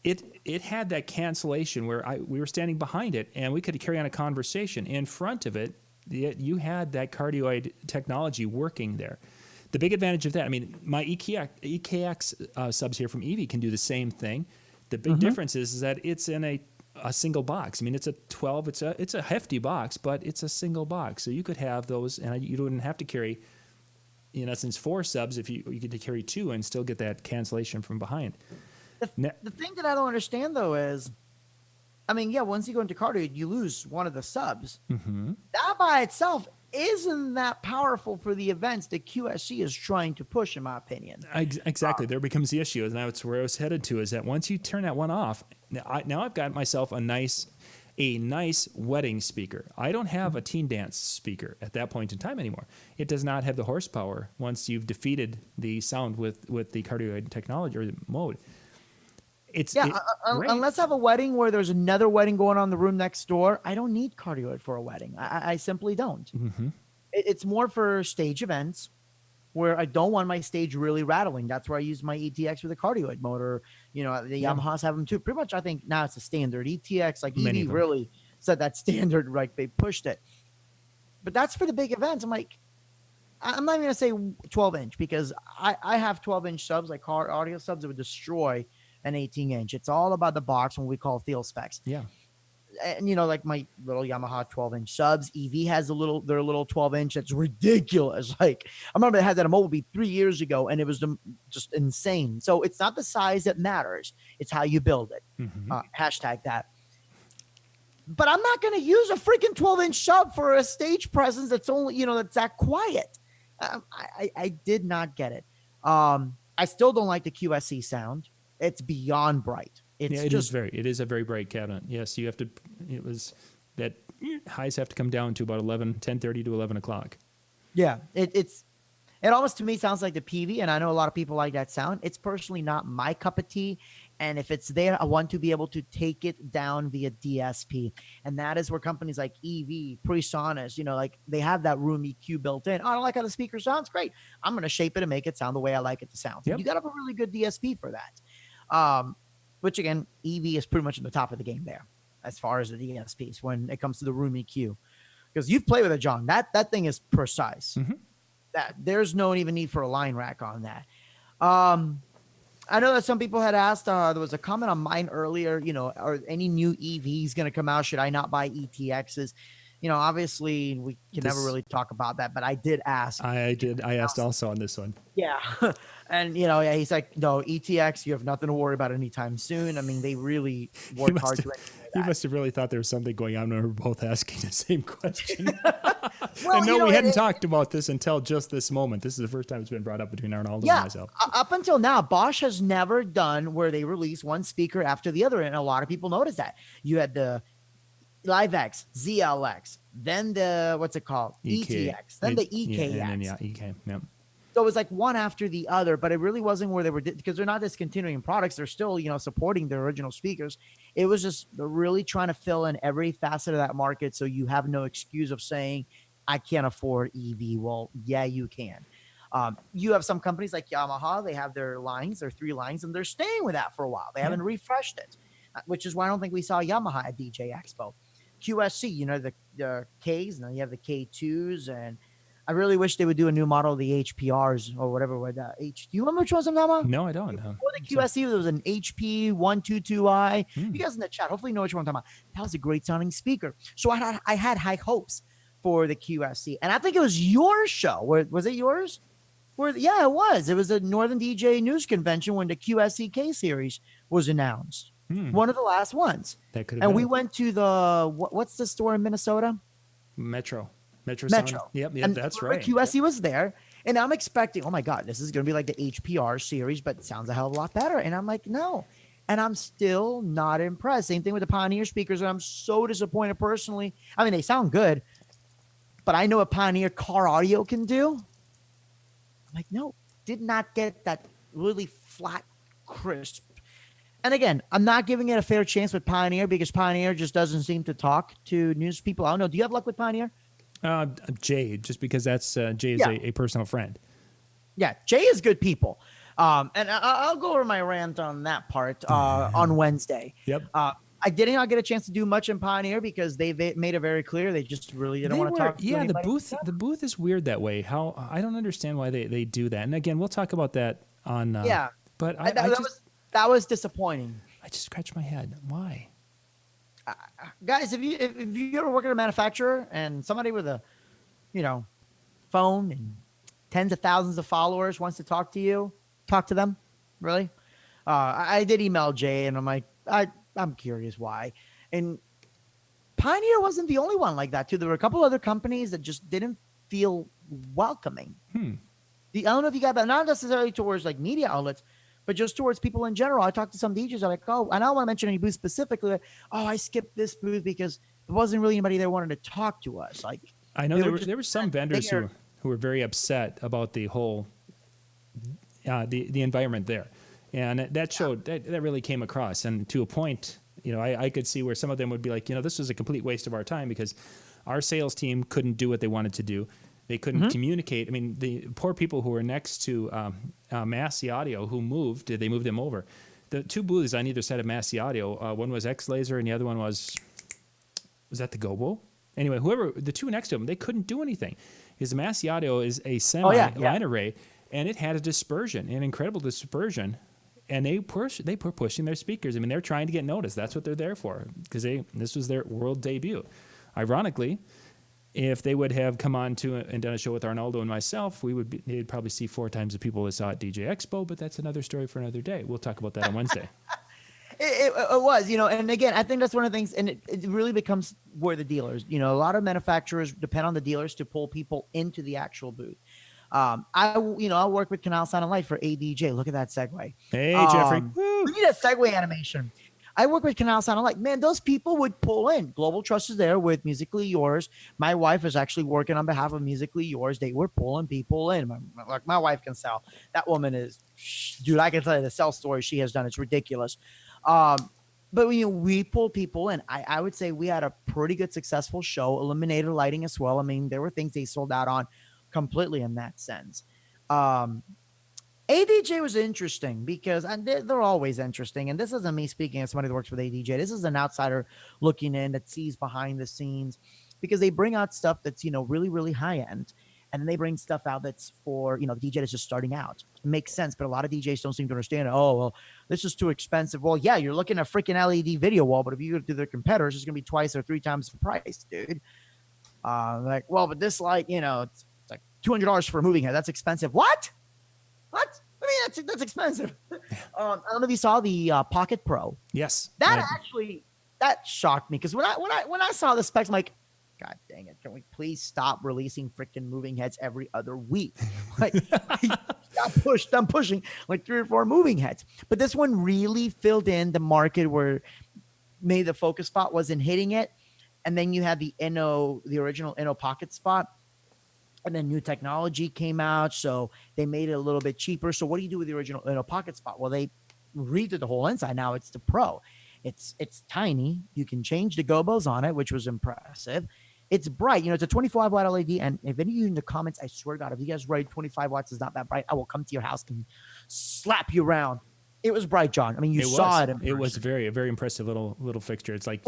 it had that cancellation where we were standing behind it, and we could carry on a conversation. In front of it, you had that cardioid technology working there. The big advantage of that, I mean, my EKX subs here from Evie can do the same thing. The big difference is that it's in a single box. I mean, it's a 12. It's a hefty box, but it's a single box. So you could have those, and you wouldn't have to carry, in essence, 4 subs if you get to carry 2 and still get that cancellation from behind. The thing that I don't understand though is, I mean, yeah, once you go into cardioid, you lose one of the subs. That by itself isn't that powerful for the events that QSC is trying to push, in my opinion. Exactly. There becomes the issue, and that's where I was headed to, is that once you turn that one off, now I've got myself a nice wedding speaker. I don't have a teen dance speaker at that point in time anymore. It does not have the horsepower once you've defeated the sound with the cardioid technology or the mode. Unless I have a wedding where there's another wedding going on in the room next door, I don't need cardioid for a wedding. I simply don't. It's more for stage events where I don't want my stage really rattling. That's where I use my ETX with a cardioid motor. The Yamahas have them too. Pretty much, I think now it's a standard ETX. Like EV really set that standard, right? They pushed it. But that's for the big events. I'm like, I'm not even gonna say 12-inch because I have 12-inch subs, like car audio subs that would destroy an 18-inch. It's all about the box, when we call field specs. Yeah. And like my little Yamaha 12-inch subs, EV has their little 12-inch that's ridiculous. Like, I remember they had that at Mobile 3 years ago, and it was just insane. So it's not the size that matters; it's how you build it. Hashtag that. But I'm not going to use a freaking 12-inch sub for a stage presence that's only that's that quiet. I did not get it. I still don't like the QSC sound. It's beyond bright. It is a very bright cabinet. Yes, you have to. That highs have to come down to about 10:30 to 11 o'clock. Yeah, it almost to me sounds like the PV, and I know a lot of people like that sound. It's personally not my cup of tea, and if it's there, I want to be able to take it down via DSP, and that is where companies like EV, PreSonus, like they have that room EQ built in. Oh, I don't like how the speaker sounds. Great, I'm going to shape it and make it sound the way I like it to sound. Yep. You got to have a really good DSP for that. Which again, EV is pretty much in the top of the game there as far as the DSPs when it comes to the room EQ, because you've played with it, John. That thing is precise. That there's no even need for a line rack on that. I know that some people had asked. There was a comment on mine earlier. Are any new EVs going to come out? Should I not buy ETXs? obviously we can never really talk about that, but I did ask. I asked also on this one. Yeah. And, yeah, he's like, no, ETX, you have nothing to worry about anytime soon. I mean, they really worked hard to engineer that. He must have really thought there was something going on when we were both asking the same question. Well, and no, we hadn't talked about this until just this moment. This is the first time it's been brought up between Arnoldo and myself. Up until now, Bosch has never done where they release one speaker after the other, and a lot of people noticed that. You had the LiveX, ZLX, then the, what's it called? ETX, then the EKX. Yeah, and then, EK, yeah. So it was like one after the other, but it really wasn't where they were, because they're not discontinuing products. They're still, supporting their original speakers. It was just really trying to fill in every facet of that market, so you have no excuse of saying, I can't afford EV. Well, yeah, you can. You have some companies like Yamaha. They have their lines, their 3 lines, and they're staying with that for a while. They haven't refreshed it, which is why I don't think we saw Yamaha at DJ Expo. QSC, the Ks, and then you have the K2s, and I really wish they would do a new model of the HPRs or whatever. Do you remember which ones I'm talking about? No, I don't. Before the QSC, there was an HP 122i. You guys in the chat hopefully know which one I'm talking about. That was a great sounding speaker. So I had high hopes for the QSC, and I think it was your show. Was it yours? Yeah, it was. It was a Northern DJ News Convention when the QSC K series was announced. One of the last ones. That could have and been. We went to the what's the store in Minnesota? Metro. Yep, and that's right. QSC was there, and I'm expecting, oh my God, this is going to be like the HPR series, but it sounds a hell of a lot better. And I'm like, no. And I'm still not impressed. Same thing with the Pioneer speakers, and I'm so disappointed personally. I mean, they sound good, but I know what Pioneer car audio can do. I'm like, no, did not get that really flat, crisp. And again, I'm not giving it a fair chance with Pioneer because Pioneer just doesn't seem to talk to news people. I don't know. Do you have luck with Pioneer? Jay, just because that's Jay is a personal friend. Yeah, Jay is good people. And I'll go over my rant on that part on Wednesday. Yep. I did not get a chance to do much in Pioneer because they made it very clear they just really didn't want to talk to anybody. The booth is weird that way. How I don't understand why they do that. And again, we'll talk about that on. But that was disappointing. I just scratched my head. Why? Guys, if you ever work at a manufacturer and somebody with a, phone and tens of thousands of followers wants to talk to you, talk to them. Really? I did email Jay and I'm like, I'm curious why. And Pioneer wasn't the only one like that too. There were a couple other companies that just didn't feel welcoming. I don't know if you got that, not necessarily towards like media outlets, but just towards people in general. I talked to some DJs. I'm like, oh, and I don't want to mention any booth specifically. Like, oh, I skipped this booth because there wasn't really anybody there wanted to talk to us. Like, I know there were some vendors who were very upset about the whole the environment there, and that showed that really came across. And to a point, I could see where some of them would be like, this was a complete waste of our time because our sales team couldn't do what they wanted to do. They couldn't communicate. I mean, the poor people who were next to Massey Audio who moved, they moved them over. The 2 booths on either side of Massey Audio, one was X-Laser and the other one was that the Gobo? Anyway, the 2 next to them, they couldn't do anything. Because Massey Audio is a line array, and it had a dispersion, an incredible dispersion, and they were pushing their speakers. I mean, they're trying to get noticed. That's what they're there for, because this was their world debut. Ironically, if they would have come on to and done a show with Arnoldo and myself, they'd probably see 4 times the people that saw at DJ Expo, but that's another story for another day. We'll talk about that on Wednesday. It was, and again, I think that's one of the things, and it really becomes where the dealers, a lot of manufacturers depend on the dealers to pull people into the actual booth. I work with Canal Sound and Light for ADJ. Look at that segue. Hey, Jeffrey. We need a segue animation. I work with Canal Sound. I'm like, man, those people would pull in. Global Trust is there with Musically Yours. My wife is actually working on behalf of Musically Yours. They were pulling people in. My wife can sell. That woman is, dude, I can tell you the sell story she has done. It's ridiculous. But we pull people in. I would say we had a pretty good successful show. Eliminated lighting as well. I mean, there were things they sold out on completely in that sense. ADJ was interesting because they're always interesting. And this isn't me speaking as somebody that works with ADJ. This is an outsider looking in that sees behind the scenes because they bring out stuff that's, really, really high end. And then they bring stuff out that's for, the DJ that's just starting out. It makes sense. But a lot of DJs don't seem to understand it. Oh, well, this is too expensive. Well, yeah, you're looking at a freaking LED video wall. But if you go to their competitors, it's going to be 2 or 3 times the price, dude. Like, well, but this light, it's like $200 for a moving head. That's expensive. What? I mean, that's expensive. I don't know if you saw the Pocket Pro. Yes. That shocked me, because when I saw the specs, I'm like, God dang it! Can we please stop releasing freaking moving heads every other week? Like, I'm pushing like 3 or 4 moving heads. But this one really filled in the market where maybe the focus spot wasn't hitting it, and then you had the original Inno Pocket spot, and then new technology came out, so they made it a little bit cheaper. So what do you do with the original Inno Pocket spot? Well, they redid the whole inside. Now it's the Pro. It's tiny. You can change the gobos on it, which was impressive. It's bright. It's a 25 watt LED. And if any of you in the comments, I swear to God, if you guys write 25 watts is not that bright, I will come to your house and slap you around. It was bright, John. I mean, you saw it. It was a very impressive little fixture. It's like,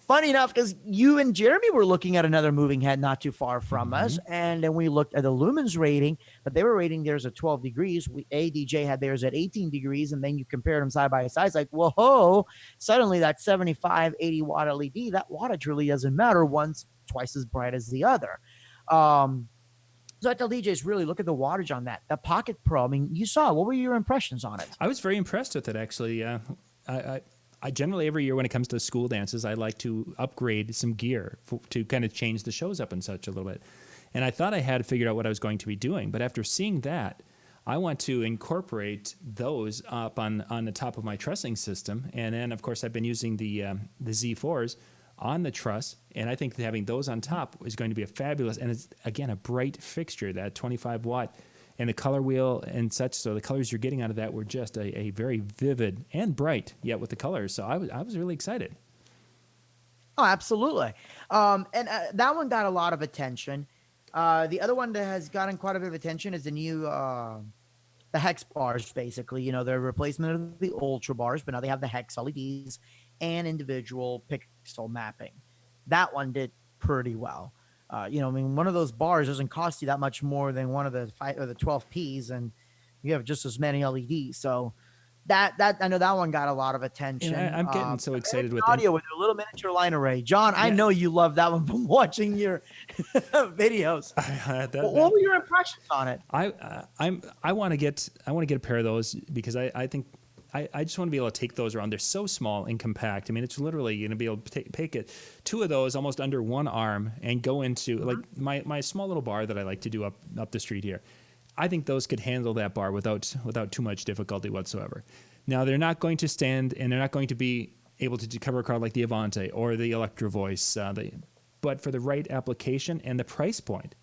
funny enough, because you and Jeremy were looking at another moving head not too far from us, and then we looked at the lumens rating, but they were rating theirs at 12 degrees. DJ had theirs at 18 degrees, and then you compared them side by side. It's like, whoa! Suddenly, that 75, 80 watt LED, that wattage really doesn't matter. One's twice as bright as the other. So I tell DJs, really look at the wattage on that. The Pocket Pro, I mean, you saw it. What were your impressions on it? I was very impressed with it, actually. I generally, every year when it comes to school dances, I like to upgrade some gear to kind of change the shows up and such a little bit. And I thought I had figured out what I was going to be doing. But after seeing that, I want to incorporate those up on the top of my trussing system. And then, of course, I've been using the Z4s on the truss, and I think that having those on top is going to be a fabulous, and it's, again, a bright fixture, that 25 watt, and the color wheel and such. So the colors you're getting out of that were just a very vivid and bright, yet with the colors. So I was really excited. Oh, absolutely. And that one got a lot of attention. The other one that has gotten quite a bit of attention is the new the hex bars, basically. They're a replacement of the Ultra bars, but now they have the hex LEDs and individual pixel mapping. That one did pretty well. I mean, one of those bars doesn't cost you that much more than one of the 5 or the 12 Ps, and you have just as many LEDs. So that I know that one got a lot of attention. Yeah, I'm getting so excited with audio with a little miniature line array. John, I know you love that one from watching your videos. What were your impressions on it? I want to get a pair of those, because I think I just want to be able to take those around. They're so small and compact. I mean, it's literally going to be able to take it, 2 of those almost under one arm, and go into like my small little bar that I like to do up the street here. I think those could handle that bar without too much difficulty whatsoever. Now, they're not going to stand, and they're not going to be able to cover a card like the Avante or the Electro Voice, but for the right application and the price point.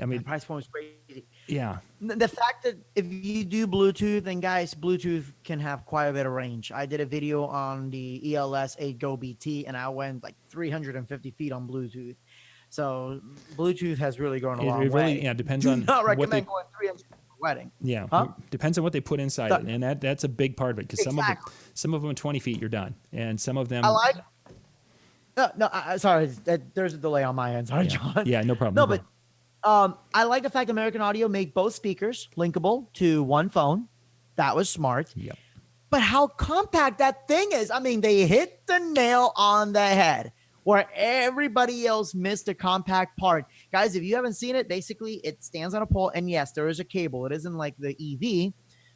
I mean, the price point was crazy. Yeah. The fact that if you do Bluetooth, and guys, Bluetooth can have quite a bit of range. I did a video on the ELS 8 Go BT, and I went like 350 feet on Bluetooth. So Bluetooth has really grown a long way. It really depends do on not recommend what they, going 300 for a wedding. Yeah, depends on what they put inside it, and that's a big part of it, because some of them 20 feet you're done, and some of them. I like. Sorry, there's a delay on my end. Sorry, John. Yeah, no problem. No, but. I like the fact American Audio made both speakers linkable to one phone. That was smart. Yep. But how compact that thing is. I mean, they hit the nail on the head where everybody else missed the compact part. Guys, if you haven't seen it, basically it stands on a pole. And yes, there is a cable. It isn't like the EV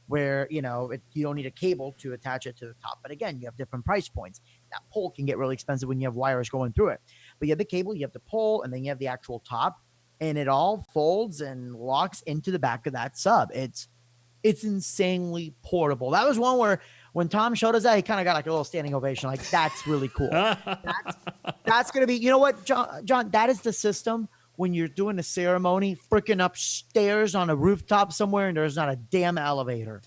where, you don't need a cable to attach it to the top. But again, you have different price points. That pole can get really expensive when you have wires going through it. But you have the cable, you have the pole, and then you have the actual top. And it all folds and locks into the back of that sub. It's insanely portable. That was one where when Tom showed us that, he kind of got like a little standing ovation. Like, that's really cool. That's going to be, you know what, John, that is the system when you're doing a ceremony freaking upstairs on a rooftop somewhere and there's not a damn elevator.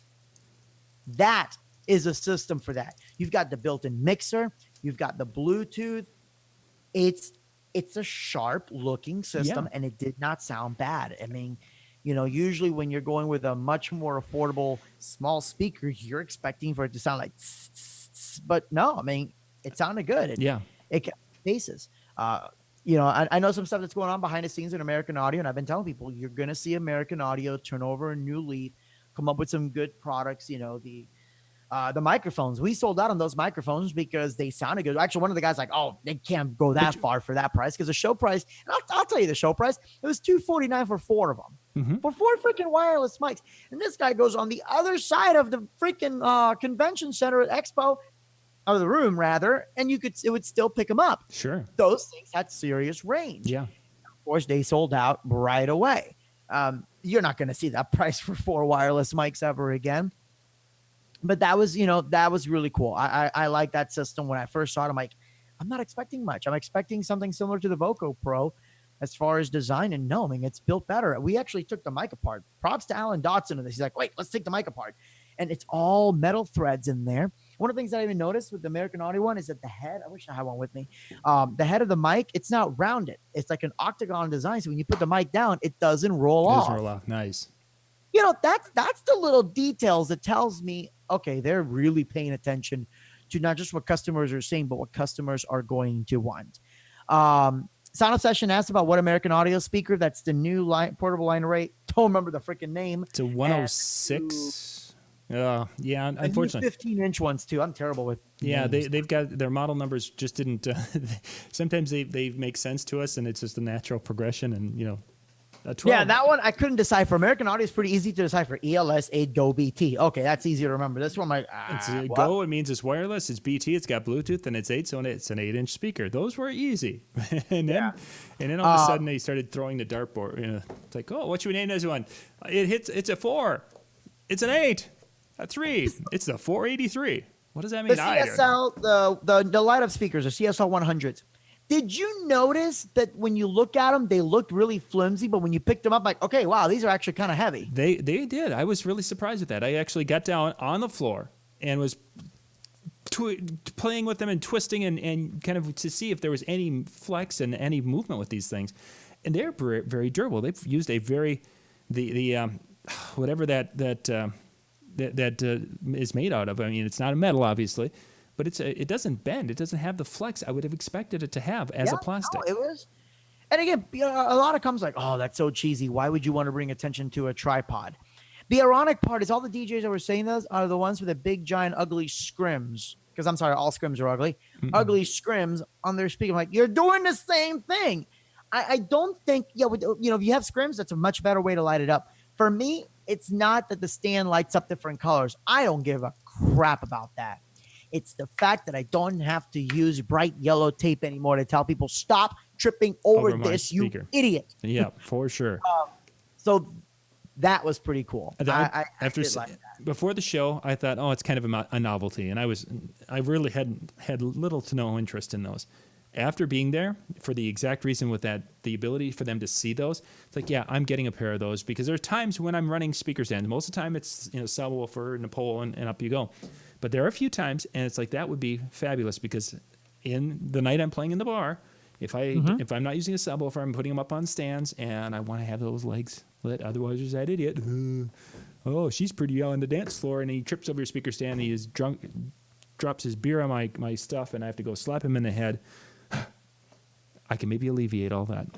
That is a system for that. You've got the built-in mixer. You've got the Bluetooth. It's a sharp looking system, and it did not sound bad. I mean, usually when you're going with a much more affordable small speaker, you're expecting for it to sound like, but no, I mean, it sounded good. It kept paces. I know some stuff that's going on behind the scenes in American Audio, and I've been telling people you're going to see American Audio turn over a new leaf, come up with some good products. The The microphones, we sold out on those microphones because they sounded good. Actually, one of the guys like, oh, they can't go that far for that price because the show price, and I'll tell you the show price, it was $249 for 4 of them, for 4 freaking wireless mics. And this guy goes on the other side of the freaking convention center at Expo, or the room rather, and it would still pick them up. Sure. Those things had serious range. Yeah. Of course, they sold out right away. You're not going to see that price for 4 wireless mics ever again. But that was really cool. I like that system. When I first saw it, I'm like, I'm not expecting much. I'm expecting something similar to the Voco Pro as far as design. And no, I mean, it's built better. We actually took the mic apart. Props to Alan Dotson in this. He's like, wait, let's take the mic apart. And it's all metal threads in there. One of the things that I even noticed with the American Audio one is that the head, I wish I had one with me. The head of the mic, it's not rounded. It's like an octagon design. So when you put the mic down, it doesn't roll off. It doesn't roll off. Nice. That's the little details that tells me, okay, they're really paying attention to not just what customers are saying, but what customers are going to want. Sound Obsession asked about what American Audio speaker. That's the new portable line array. Don't remember the freaking name. It's a 106. Yeah, unfortunately. 15-inch ones too. I'm terrible with names. They've got their model numbers just didn't. Sometimes they make sense to us, and it's just a natural progression, and a 12. Yeah, that one I couldn't decipher. American Audio is pretty easy to decipher. ELS 8 Go BT. Okay, that's easy to remember. This one, it's Go. It means it's wireless. It's BT. It's got Bluetooth, and it's 8, so it's an 8-inch speaker. Those were easy. and then all of a sudden they started throwing the dartboard. It's like, oh, what should we name this one? It's a 4. It's an 8. A 3. It's the 483. What does that mean? The CSL, the light up speakers, the CSL 100s. Did you notice that when you look at them, they looked really flimsy, but when you picked them up, like, okay, wow, these are actually kind of heavy. They did. I was really surprised with that. I actually got down on the floor and was playing with them and twisting and kind of to see if there was any flex and any movement with these things. And they're very, very durable. They've used a very whatever that is made out of. I mean, it's not a metal, obviously. But it doesn't bend. It doesn't have the flex I would have expected it to have as a plastic. No, it was. And again, a lot of comments like, oh, that's so cheesy. Why would you want to bring attention to a tripod? The ironic part is all the DJs that were saying those are the ones with the big, giant, ugly scrims. Because I'm sorry, all scrims are ugly. Mm-mm. Ugly scrims on their speaker. I'm like, you're doing the same thing. I don't think, if you have scrims, that's a much better way to light it up. For me, it's not that the stand lights up different colors. I don't give a crap about that. It's the fact that I don't have to use bright yellow tape anymore to tell people stop tripping over this, you idiot. Yeah, for sure. So that was pretty cool. Before the show, I thought, it's kind of a novelty, and I really had little to no interest in those. After being there, for the exact reason with that, the ability for them to see those, it's like, yeah, I'm getting a pair of those because there are times when I'm running speaker stands. Most of the time, it's subwoofer and a pole, and up you go. But there are a few times, and it's like that would be fabulous because in the night I'm playing in the bar, if I'm not using a subwoofer, I'm putting them up on stands, and I want to have those legs lit. Otherwise, there's that idiot. Oh, she's pretty on the dance floor, and he trips over your speaker stand. And he is drunk, drops his beer on my stuff, and I have to go slap him in the head. I can maybe alleviate all that.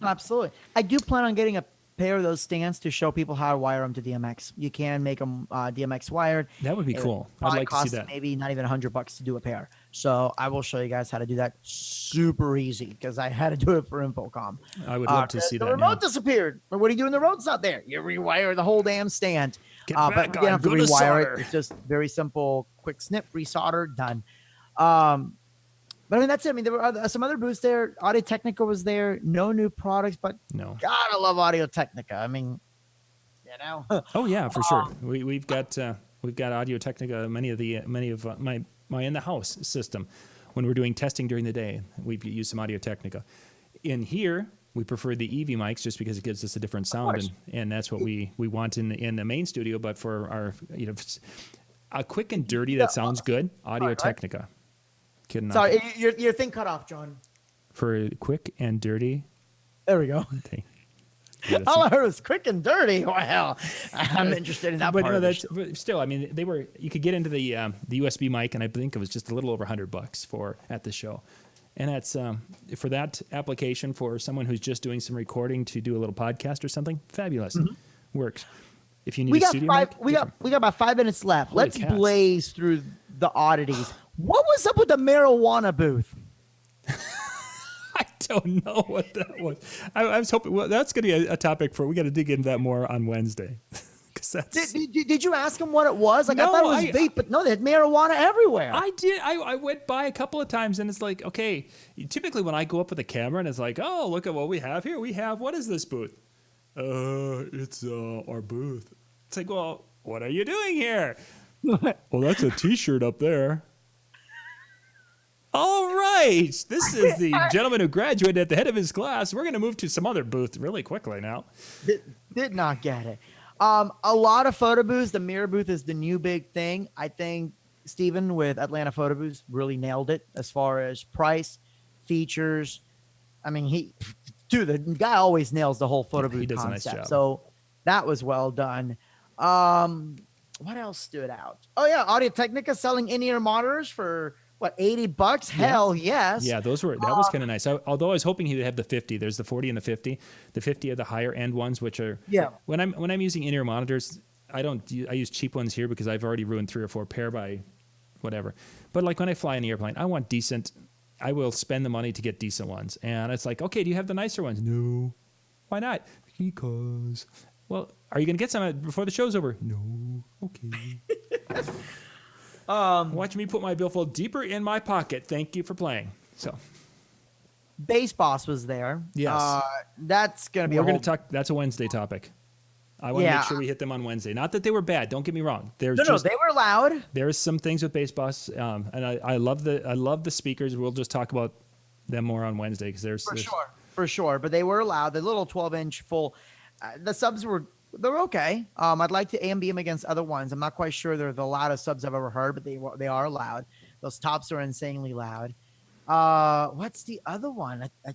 Absolutely. I do plan on getting a pair of those stands to show people how to wire them to DMX. You can make them DMX wired. That would be cool. I'd like to see that. Maybe not even $100 to do a pair. So I will show you guys how to do that super easy because I had to do it for Infocom. I would love to see that. The remote disappeared. But what do you do when the remote's not there? You rewire the whole damn stand. But you don't have to rewire it. It's just very simple, quick snip, resolder, done. But I mean, that's it. I mean, there were some other booths there. Audio Technica was there. No new products, but no. God, I love Audio Technica. I mean, Oh yeah, for sure. We've got Audio Technica. Many of my in the house system. When we're doing testing during the day, we've used some Audio Technica. In here, we prefer the EV mics just because it gives us a different sound, and that's what we want in the main studio. But for our a quick and dirty that sounds good, Audio Technica. Kidding. Sorry, your thing cut off, John. For quick and dirty. There we go. Okay. All I heard was quick and dirty. Well, I'm interested in that part. But still, I mean, you could get into the USB mic, and I think it was just a little over $100 at the show. And that's for that application for someone who's just doing some recording to do a little podcast or something. Fabulous. Mm-hmm. Works. if you need We a got studio five. mic, We got about 5 minutes left. Holy Let's cats. blaze through the oddities. What was up with the marijuana booth? I don't know what that was. I was hoping. Well, that's going to be a topic for. We got to dig into that more on Wednesday. That's, Did you ask him what it was? Like, No, I thought it was vape, but no, they had marijuana everywhere. I did. I went by a couple of times, and it's like, okay. Typically, when I go up with a camera, and it's like, oh, look at what we have here. We have, what is this booth? It's our booth. It's like, well, what are you doing here? Well, that's a T-shirt up there. All right. This is the gentleman who graduated at the head of his class. We're going to move to some other booth really quickly now. Did not get it. A lot of photo booths. The mirror booth is the new big thing. I think Steven with Atlanta Photo Booths really nailed it as far as price, features. I mean, the guy always nails the whole photo booth He does concept. a nice job. So that was well done. What else stood out? Oh yeah, Audio Technica selling in-ear monitors for what, $80? Hell yes. Yeah, that was kind of nice. Although I was hoping he would have the 50. There's the 40 and the 50. The 50 are the higher end ones, which are When I'm using in-ear monitors, I use cheap ones here because I've already ruined 3 or 4 pair by whatever. But like when I fly in the airplane, I want decent. I will spend the money to get decent ones. And it's like, okay, do you have the nicer ones? No. Why not? Because. Well, are you going to get some before the show's over? No. Okay. Watch me put my billfold deeper in my pocket. Thank you for playing. So, Bass Boss was there. Yes. That's gonna be. We're going to talk. That's a Wednesday topic. I want to Yeah. make sure we hit them on Wednesday. Not that they were bad. Don't get me wrong. No, they were loud. There's some things with Bass Boss, and I love the speakers. We'll just talk about them more on Wednesday because there's For sure. But they were loud. The little 12-inch full. The subs they're okay. I'd like to A&B them against other ones. I'm not quite sure they're the loudest subs I've ever heard, but they are loud. Those tops are insanely loud. What's the other one? I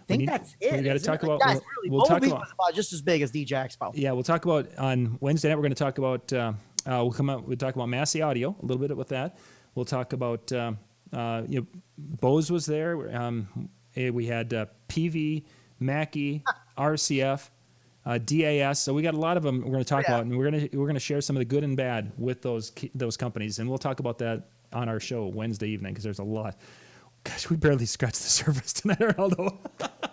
think that's it. We got to talk about. Guys, We'll talk about. was about just as big as DJ Expo. Yeah, we'll talk about on Wednesday night. We're going to talk about. We'll talk about Massey Audio a little bit with that. We'll talk about. Bose was there. We had PV, Mackie, RCF. DAS, so we got a lot of them we're going to talk about, and we're going to share some of the good and bad with those companies, and we'll talk about that on our show Wednesday evening because there's a lot. Gosh, we barely scratched the surface tonight, Arnoldo.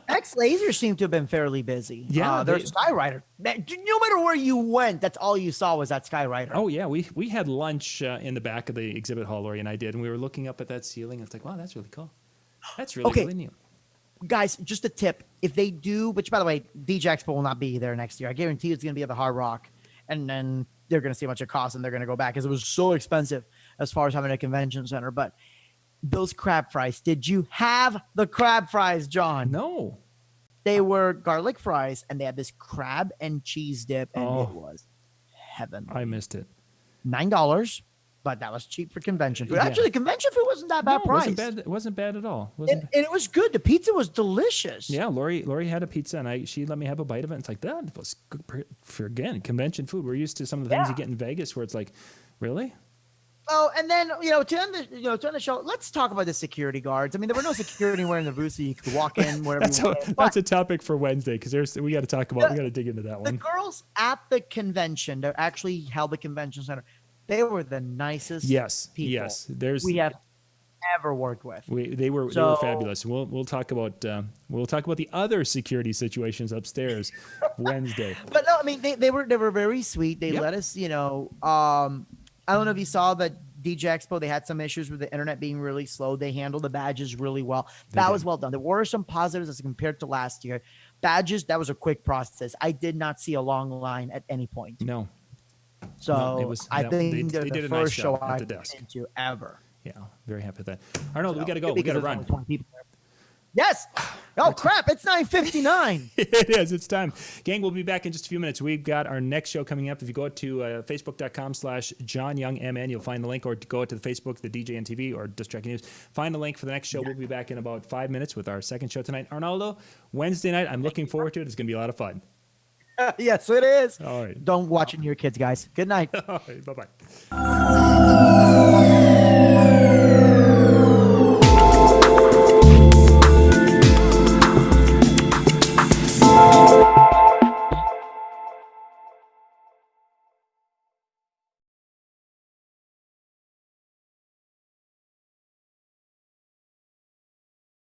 X Laser seemed to have been fairly busy. Yeah, there's Skywriter. No matter where you went, that's all you saw was that Skywriter. Oh yeah, we had lunch in the back of the exhibit hall, Lori and I did, and we were looking up at that ceiling. And it's like, wow, that's really cool. That's really really neat. Guys, just a tip. If they do, which by the way, DJ Expo will not be there next year. I guarantee it's going to be at the Hard Rock. And then they're going to see how much it costs and they're going to go back because it was so expensive as far as having a convention center. But those crab fries, did you have the crab fries, John? No. They were garlic fries and they had this crab and cheese dip and it was heaven. I missed it. $9. But that was cheap for convention food. Yeah. Actually, convention food wasn't that bad price. It wasn't bad at all. And it was good. The pizza was delicious. Yeah, Lori had a pizza, and she let me have a bite of it. And it's like, that was good for, again, convention food. We're used to some of the things you get in Vegas where it's like, really? Oh, and then, to end the show, let's talk about the security guards. I mean, there were no security anywhere in the booth, so you could walk in wherever you wanted. That's a topic for Wednesday because we got to talk about, we got to dig into that one. The girls at the convention that actually held the convention center, they were the nicest people we have ever worked with. They were fabulous. We'll talk about the other security situations upstairs Wednesday. But no, I mean they were very sweet. They let us, I don't know if you saw that DJ Expo, they had some issues with the internet being really slow. They handled the badges really well. That was well done. There were some positives as compared to last year. Badges, that was a quick process. I did not see a long line at any point. No. So I think they're the first show I've been to ever. Yeah, very happy with that. Arnoldo, we got to go. We got to run. Yes. Oh, crap. It's 9:59. It is. It's time. Gang, we'll be back in just a few minutes. We've got our next show coming up. If you go to facebook.com/JohnYoungMN, you'll find the link, or go to the Facebook, the DJNTV, or Just Tracking News. Find the link for the next show. We'll be back in about 5 minutes with our second show tonight. Arnoldo, Wednesday night. I'm looking forward to it. It's going to be a lot of fun. Yes, it is. All right. Don't watch it near your kids, guys. Good night. All right. Bye-bye.